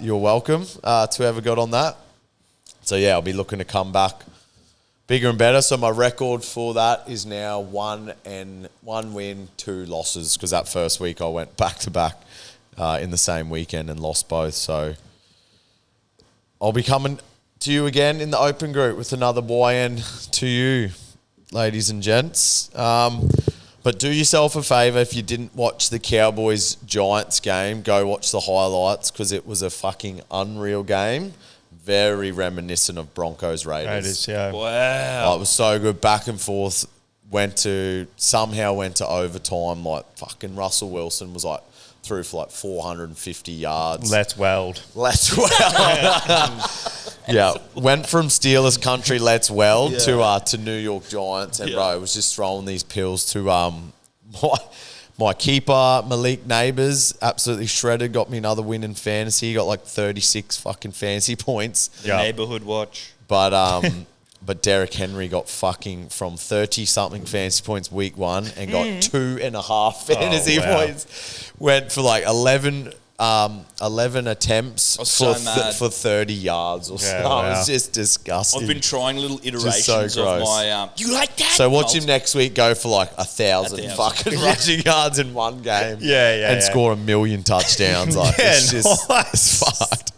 you're welcome to whoever got on that. So yeah, I'll be looking to come back bigger and better. So my record for that is now 1 win, 2 losses, because that first week I went back to back in the same weekend and lost both. So I'll be coming to you again in the open group with another YN to you, ladies and gents. But do yourself a favour, if you didn't watch the Cowboys-Giants game, go watch the highlights, because it was a fucking unreal game. Very reminiscent of Broncos-Raiders. Raiders, yeah. Wow. Oh, it was so good. Back and forth. Somehow went to overtime. Like fucking Russell Wilson was like through for like 450 yards. Let's weld. Let's weld. Yeah, went from Steelers country, let's weld, to New York Giants, and bro, was just throwing these pills to my keeper Malik Neighbours, absolutely shredded. Got me another win in fantasy. Got like 36 fucking fantasy points. The neighborhood watch. But Derrick Henry got fucking from 30-something fantasy points week 1 and got 2.5 fantasy points. Went for like 11 attempts so mad. for 30 yards or so. wow. It was just disgusting. I've been trying little iterations so of gross. my. You like that? So watch him next week go for like 1,000 1,000. fucking rushing yards in one game. Yeah, And score 1 million touchdowns. Like, Yeah, it's just nice. it's fucked.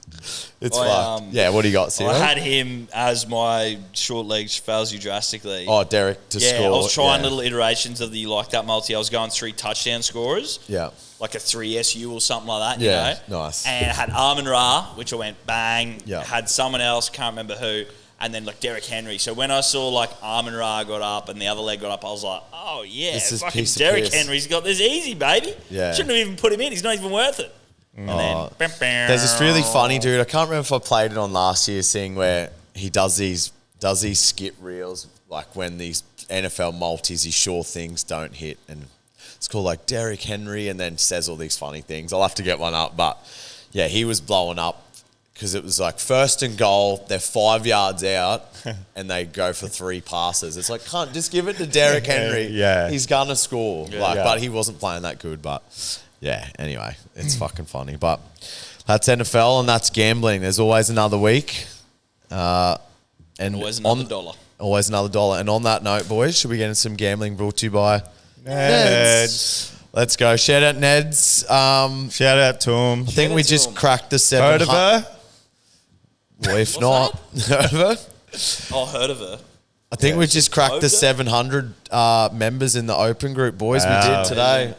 It's I, fucked. Yeah, what do you got, Ciro? I had him as my short legs fails you drastically. Oh, Derek to score. I was trying yeah. little iterations of the you like that multi. I was going 3 touchdown scorers. Yeah. Like a 3 SU or something like that, Yeah, you know? nice. And it had Armin Ra, which I went bang. Yeah. Had someone else, can't remember who. And then like Derrick Henry. So when I saw like Armin Ra got up and the other leg got up, I was like, oh yeah, This is fucking piece of Derrick piss. Henry's got this easy, baby. Yeah. Shouldn't have even put him in. He's not even worth it. And then, There's this really funny dude. I can't remember if I played it on last year's thing where he does these skip reels like when these NFL multis, these sure things don't hit, and it's called like Derrick Henry, and then says all these funny things. I'll have to get one up, but yeah, he was blowing up because it was like 1st and goal. They're 5 yards out, and they go for 3 passes. It's like, can't just give it to Derrick Henry. Yeah. He's gonna score. Yeah. But he wasn't playing that good. But yeah, anyway, it's fucking funny. But that's NFL and that's gambling. There's always another week. And always another dollar. Always another dollar. And on that note, boys, should we get into some gambling brought to you by Neds. Let's go. Shout out Neds. Shout out to him. I think we just cracked the Heard of 700. her? Well, if not, heard of her? Oh, heard of her. I think we just cracked the Opened? 700 members in the open group, boys. Wow. We did today.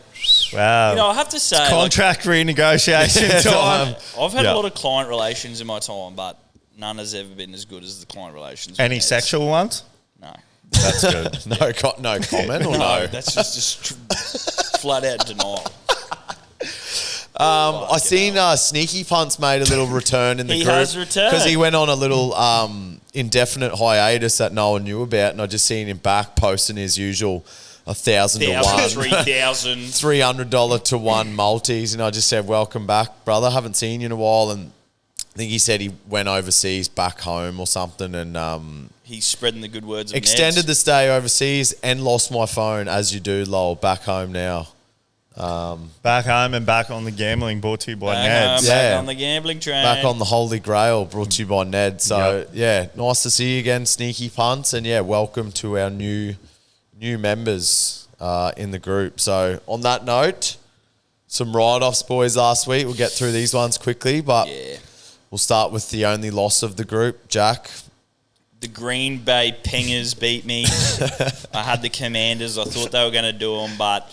Wow. You know, I have to say, like, Contract renegotiation time. I've had Yeah. a lot of client relations in my time, but none has ever been as good as the client relations. with Any Neds. sexual ones? No. That's good. No comment or No, no? that's just flat out denial. I seen Sneaky Punts made a little return in the He group. has returned. Because he went on a little indefinite hiatus that no one knew about, and I just seen him back posting his usual 1,000 to 1. 3,000. $300 to 1 multis, and I just said, welcome back, brother. Haven't seen you in a while. And I think he said he went overseas back home or something, and He's spreading the good words of extended Neds. the stay overseas and lost my phone, as you do, lol. Back home now. Back home and back on the gambling, brought to you by Back Neds. Yeah. on the gambling train. Back on the Holy Grail, brought to you by Ned. So, yeah, nice to see you again, Sneaky Punts. And, yeah, welcome to our new members in the group. So, on that note, some write-offs, boys, last week. We'll get through these ones quickly, but we'll start with the only loss of the group, Jack. The Green Bay Pingers beat me. I had the Commanders. I thought they were going to do them, but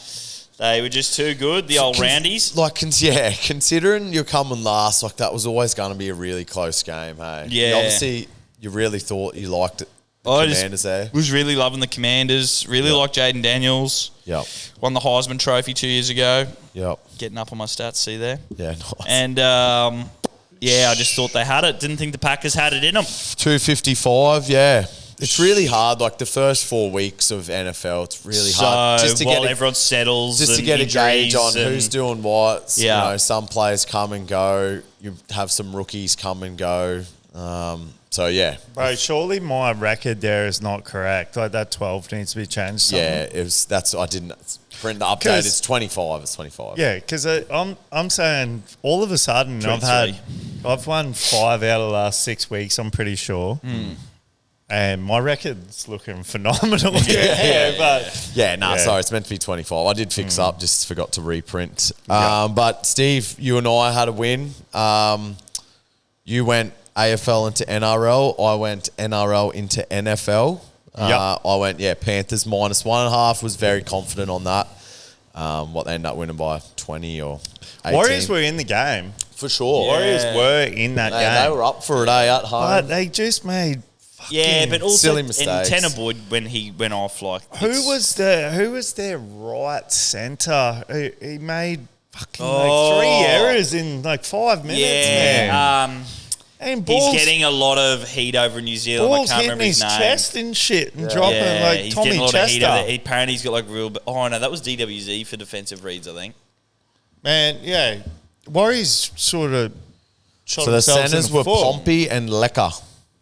they were just too good. The old roundies. Like, considering you're coming last, like, that was always going to be a really close game, hey? Yeah. Obviously, you really thought you liked it. I Commanders there. was really loving the Commanders. Really liked Jaden Daniels. Yep. Won the Heisman Trophy 2 years ago. Yep. Getting up on my stats, see there? Yeah, nice. And, I just thought they had it. Didn't think the Packers had it in them. 255, yeah. It's really hard. Like the first 4 weeks of NFL, it's really hard. So while everyone settles, just to and get a gauge on injuries who's and- doing what. Yeah. You know, some players come and go. You have some rookies come and go. So yeah, Bro, surely my record there is not correct. Like that 12 needs to be changed. Something. yeah. It was. I didn't print the update. 'Cause- It's 25. It's 25. Yeah, because I'm saying all of a sudden 23. I've won 5 out of the last 6 weeks. I'm pretty sure, and my record's looking phenomenal. But Yeah, Yeah. sorry, it's meant to be 25. I did fix up, just forgot to reprint. But Steve, you and I had a win. You went AFL into NRL. I went NRL into NFL. I went, Panthers -1.5. Was very confident on that. What they ended up winning by 20 or 18. Warriors were in the game. for sure. Warriors were in that game. They were up for it, at home. But they just made Yeah, but also silly and mistakes. Tanner Boyd when he went off like Who was their right centre? He made fucking Oh. 3 errors in like 5 minutes, man. And he's balls, getting a lot of heat over in New Zealand. balls I can't hitting remember his his name. chest and shit and dropping like he's Tommy getting a lot of heat over Chester. there. Apparently he's got like real. Oh no, that was DWZ for defensive reads, I think. Man, yeah. Warriors sort of shot So the themselves in centres the were foot. Pompey and Lecker.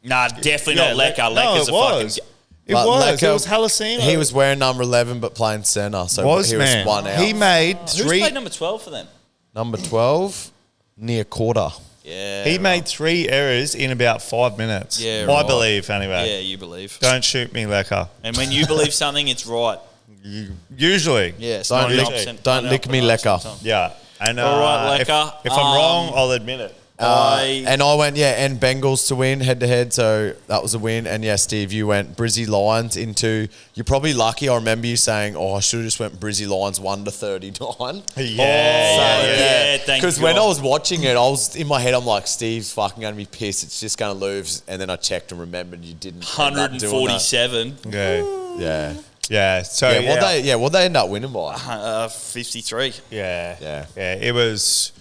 Nah, definitely Yeah, not Lecker. no, Lecker's it a fucking. was. It But was. Lecker- It was Halasino. He was wearing number 11 but playing centre. So he man. was one out. He made Who's 3. played number 12 for them? Number 12, near quarter. Yeah, He made 3 errors in about 5 minutes. Yeah, I right. believe anyway. Yeah, you believe. Don't shoot me, Lecker. And when you believe something, it's right. Usually. Yes, Don't lick me, Lecker. Yeah. And All right, if Lecker. I'm wrong, I'll admit it. And I went, and Bengals to win head-to-head, so that was a win. And, Steve, you went Brizzy Lions into... You're probably lucky. I remember you saying, I should have just went Brizzy Lions 1-39. Yeah, thank you. Because when I was watching it, I was in my head, I'm like, Steve's fucking going to be pissed. It's just going to lose. And then I checked and remembered you didn't. 147. Yeah. Yeah. So what'd they end up winning by? 53. Yeah. It was.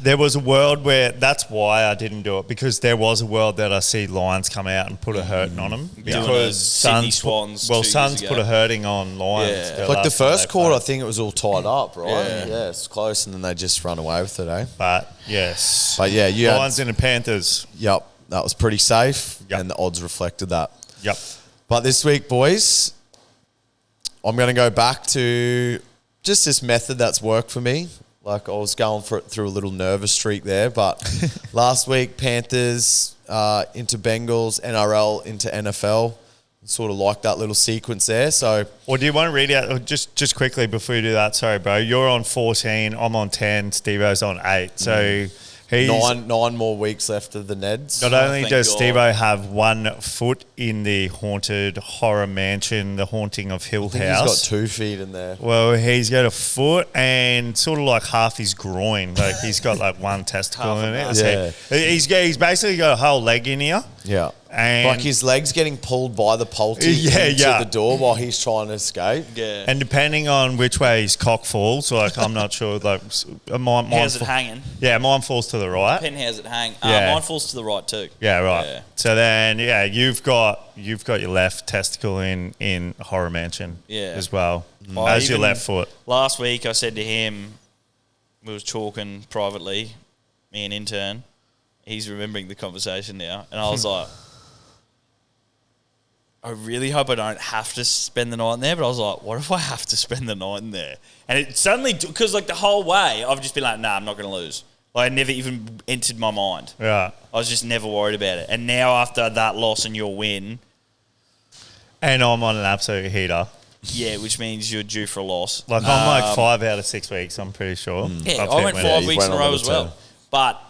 There was a world where that's why I didn't do it, because there was a world that I see Lions come out and put a hurting on them because Sydney Swans. Suns put a hurting on Lions. Yeah. Like the first quarter, I think it was all tied up, right? Yeah, it's close, and then they just run away with it, eh? But yes, you Lions and the Panthers. Yep, that was pretty safe, Yep. and the odds reflected that. Yep. But this week, boys, I'm going to go back to just this method that's worked for me. Like I was going through a little nervous streak there, but last week Panthers into Bengals, NRL into NFL, sort of like that little sequence there. So, well, do you want to read out just quickly before you do that? Sorry, bro. You're on 14. I'm on 10. Steve-O's on 8. So he's 9 more weeks left of the Neds. Not only does God. Steve-O have 1 foot in the haunted horror mansion, the haunting of Hill I think House. he's got 2 feet in there. Well, he's got a foot and sort of like half his groin. Like he's got like 1 testicle in it. Yeah. He's basically got a whole leg in here. Yeah. And Like his legs getting pulled by the poulty into the door while he's trying to escape. Yeah. And depending on which way his cock falls, like I'm not sure. Like mine How's it hanging? Yeah, mine falls to the right. Pen, how's it hang? Yeah. Mine falls to the right too. Yeah, right. Yeah. So then, you've got your left testicle in horror mansion. Yeah. As well I as your even- left foot. Last week I said to him, we was talking privately, me and intern. He's remembering the conversation now, and I was like, I really hope I don't have to spend the night in there. But I was like, what if I have to spend the night in there? And it suddenly, because like the whole way, I've just been like, nah, I'm not going to lose. Like, it never even entered my mind. Yeah. I was just never worried about it. And now after that loss and your win, And I'm on an absolute heater. yeah, which means you're due for a loss. Like I'm like 5 out of 6 weeks. I'm pretty sure. Yeah, I've I hit went winning. 5 you weeks went in a on row the as well. 10. But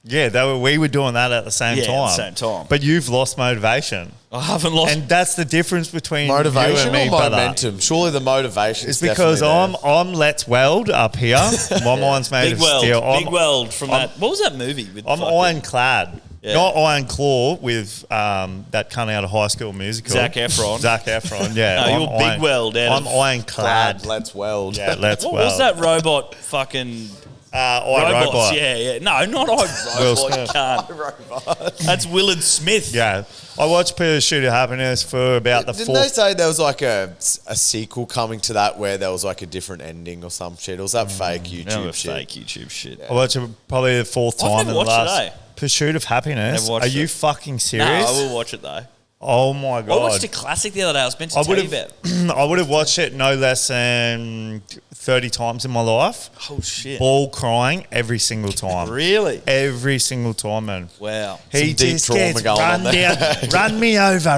Yeah, we were doing that at the same Yeah, time. at the same time. But you've lost motivation. I haven't lost. And that's the difference between Motivation you and me, or brother. momentum? Surely the motivation It's is because definitely there. I'm Let's Weld up here. My mind's made Big of Weld. steel. Big Weld from that. What was that movie? With I'm fucking ironclad. Yeah. Not Iron Claw with that cunt out of High School Musical. Zac Efron. Zac Efron, yeah. No, you're Big Weld out I'm of- ironclad. Let's weld. Yeah, Let's What Weld. was that robot fucking robots? iRobot. Yeah. No, not Will iRobot. Smith. Can't. That's Willard Smith. Yeah. I watched Pursuit of Happiness for about the Didn't they fourth. say there was like a sequel coming to that where there was like a different ending or some shit? Or was that fake YouTube No, shit? fake YouTube shit. I watched it probably the fourth I've time never in the watched last. it, eh? Pursuit of Happiness. Never watched Are you it. fucking No, serious? I will watch it though. Oh my I god! watched a classic the other day. I was meant to I tell would you about. have. I would have watched it no less than 30 times in my life. Oh shit! Ball crying every single time. Really? Every single time, man. Wow. He Some deep just trauma gets going run on there. down,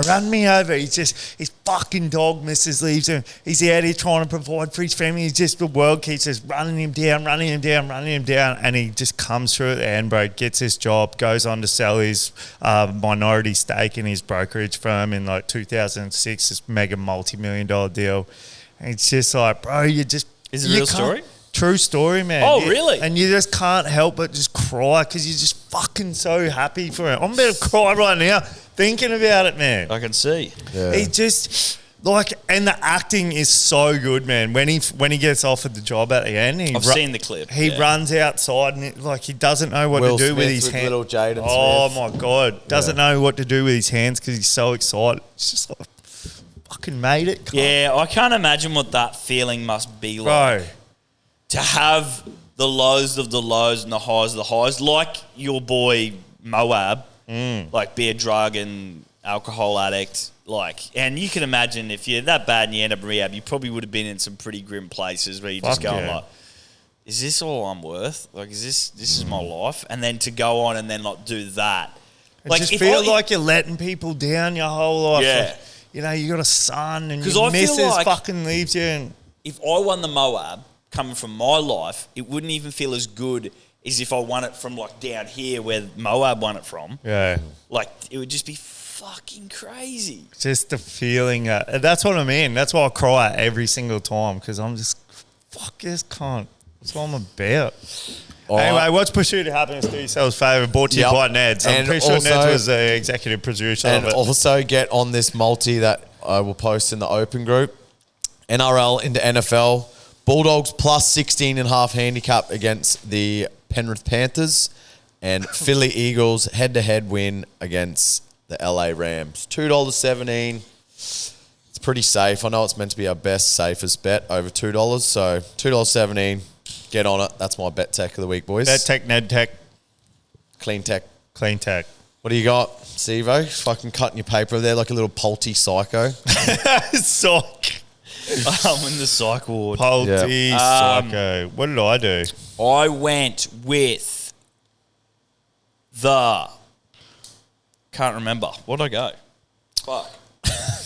run me over. He's just, his fucking dog misses leaves him. He's out here trying to provide for his family. He's just, the world keeps just running him down. And he just comes through at the end, bro, gets his job, goes on to sell his minority stake in his brokerage firm in like 2006, this mega multi-million-dollar deal. And it's just like, bro, you just... Is it a you real can't- story? True story, man. Oh, Yeah. really? And you just can't help but just cry because you're just fucking so happy for him. I'm about to cry right now thinking about it, man. I can see. Yeah. He just like, and the acting is so good, man. When he gets offered the job at the end, I've seen the clip. He yeah. runs outside and like he doesn't know what Will to do with Smith his with hands. little Jaden Oh Smith. my god, doesn't know what to do with his hands because he's so excited. It's just like fucking made it, cunt. Yeah, I can't imagine what that feeling must be like. bro. To have the lows of the lows and the highs of the highs, like your boy Moab, like be a drug and alcohol addict, like, and you can imagine if you're that bad and you end up in rehab, you probably would have been in some pretty grim places where you're just Fuck going yeah. like, is this all I'm worth? Like, is this is my life? And then to go on and then like do that, Like, just if feel I- like you're letting people down your whole life. Yeah. Like, you know, you got a son and 'Cause your I feel missus like- fucking leaves you and if I won the Moab coming from my life, it wouldn't even feel as good is if I won it from like down here where Moab won it from. Yeah. Like, it would just be fucking crazy. Just the feeling. That's what I mean. That's why I cry every single time because I'm just, fuck this cunt. That's what I'm about. Anyway, what's Pursuit of Happiness? Do yourselves a favour. Brought to you by Neds. I'm pretty sure Neds was the executive producer And of it. also get on this multi that I will post in the open group. NRL into NFL. Bulldogs plus 16.5 handicap against the Penrith Panthers. And Philly Eagles head-to-head win against the LA Rams. $2.17. It's pretty safe. I know it's meant to be our best, safest bet over $2. So $2.17. Get on it. That's my bet tech of the week, boys. Bet tech, Ned tech, Clean tech. clean tech. What do you got, Sivo? Fucking cutting your paper there like a little polty psycho. Sock. I'm in the psych ward. Polty psycho. What did I do? I went with the... Can't remember. What did I go? Fuck.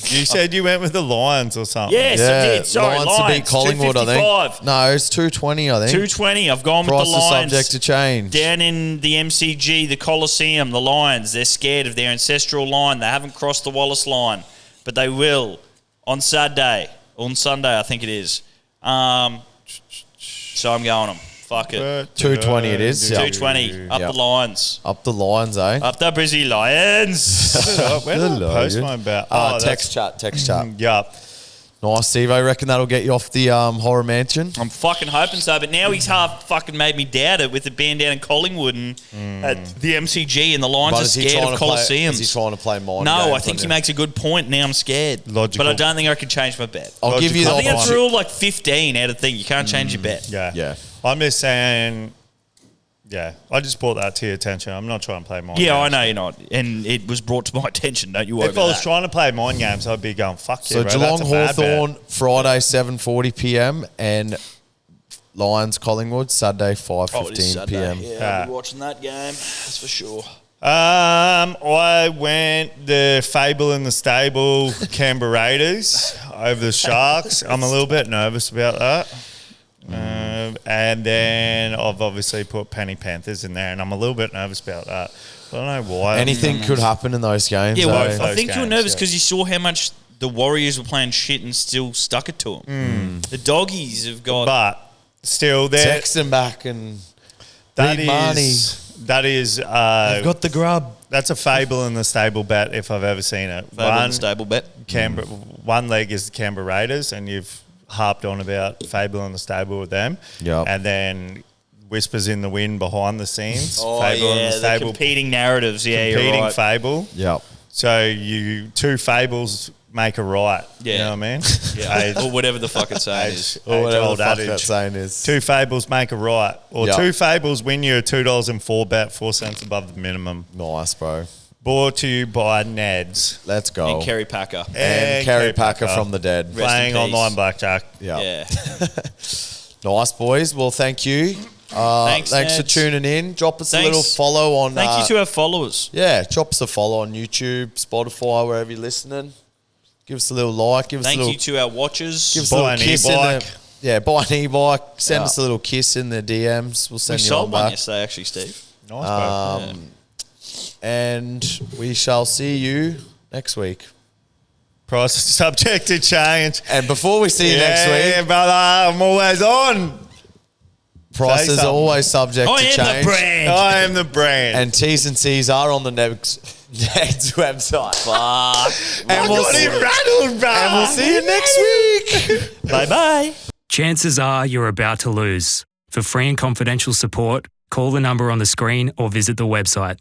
You said you went with the Lions or something. Yes, I did. Sorry, Lions to beat Collingwood, I think. No, it's 220, I think. 220. I've gone Price with the is Lions. subject to change. Down in the MCG, the Coliseum, the Lions, they're scared of their ancestral line. They haven't crossed the Wallace line, but they will on Saturday. On Sunday, I think it is. So I'm going them. Fuck it. 220 it is. 220. Up the Lions. Up the Lions, eh? Up the Brizzy Lions. Where did I post mine about? Text chat. Yup. Nice, Steve. I reckon that'll get you off the horror mansion. I'm fucking hoping so, but now he's half fucking made me doubt it with the band down in Collingwood and at the MCG, and the Lions But are is he scared trying of to play- Coliseums. Is he trying to play mind No, games I think on he you? makes a good point. Now I'm scared. Logical. But I don't think I can change my bet. I'll give you the I think it's option. rule like 15 out of thing. You can't change your bet. Yeah. I'm just saying, I just brought that to your attention. I'm not trying to play mind Yeah, games. I know you're not. And it was brought to my attention. Don't you worry If I was about trying to play mind games, I'd be going, fuck So yeah, bro, Geelong that's a bad bet. Hawthorn Friday 7:40 p.m. and Lions Collingwood Saturday 5:15 p.m. Yeah, I'll be watching that game. That's for sure. I went the Fable in the Stable Canberra Raiders over the Sharks. I'm a little bit nervous about that. And then I've obviously put Penny Panthers in there, and I'm a little bit nervous about that. I don't know why. Anything could happen in those games. Yeah, well, eh? I think you were games, nervous yeah. because you saw how much the Warriors were playing shit and still stuck it to them. The Doggies have got... But still, Text them back and that read money. is I've got the grub. that's a Fable in the Stable bet if I've ever seen it. stable bet. Canberra, one leg is the Canberra Raiders, and you've harped on about Fable in the Stable with them. Yep. And then whispers in the wind behind the scenes. Oh, Fable in yeah, the the Stable, competing narratives. Yeah, you're competing right. Fable. Yep. So two fables make a right. Yeah. You know what I mean? Yeah, or whatever the fuck it's saying is. Or whatever Age-old the fuck that adage. saying is. Two fables make a right. Or Yep. two fables win you a $2.04 bet, 4 cents above the minimum. Nice, bro. Brought to you by Neds. Let's go. And Kerry Packer. And Kerry Packer from the dead. Rest Playing in peace. online blackjack. Yeah. Yeah. Nice, boys. Well, thank you. Thanks, Thanks for Neds. tuning in. Drop us Thanks. a little follow on. Thank you to our followers. Yeah, drop us a follow on YouTube, Spotify, wherever you're listening. Give us a little like. Give us Thank a little, you to our watchers. give us a Buy little an kiss in e-bike. the. Yeah, buy an e-bike. Send Yeah. us a little kiss in the DMs. We'll We send you sold one one back. yesterday, actually, Steve. Nice, bro. And we shall see you next week. Price is subject to change. And before we see you next Yeah, week, brother, I'm always on. prices are something. always subject I to am change. the brand. I am the brand. And T's and C's are on the Neds website. Fuck. And we'll got see, it rattled, bro. and we'll see you next week. Bye-bye. Chances are you're about to lose. For free and confidential support, call the number on the screen or visit the website.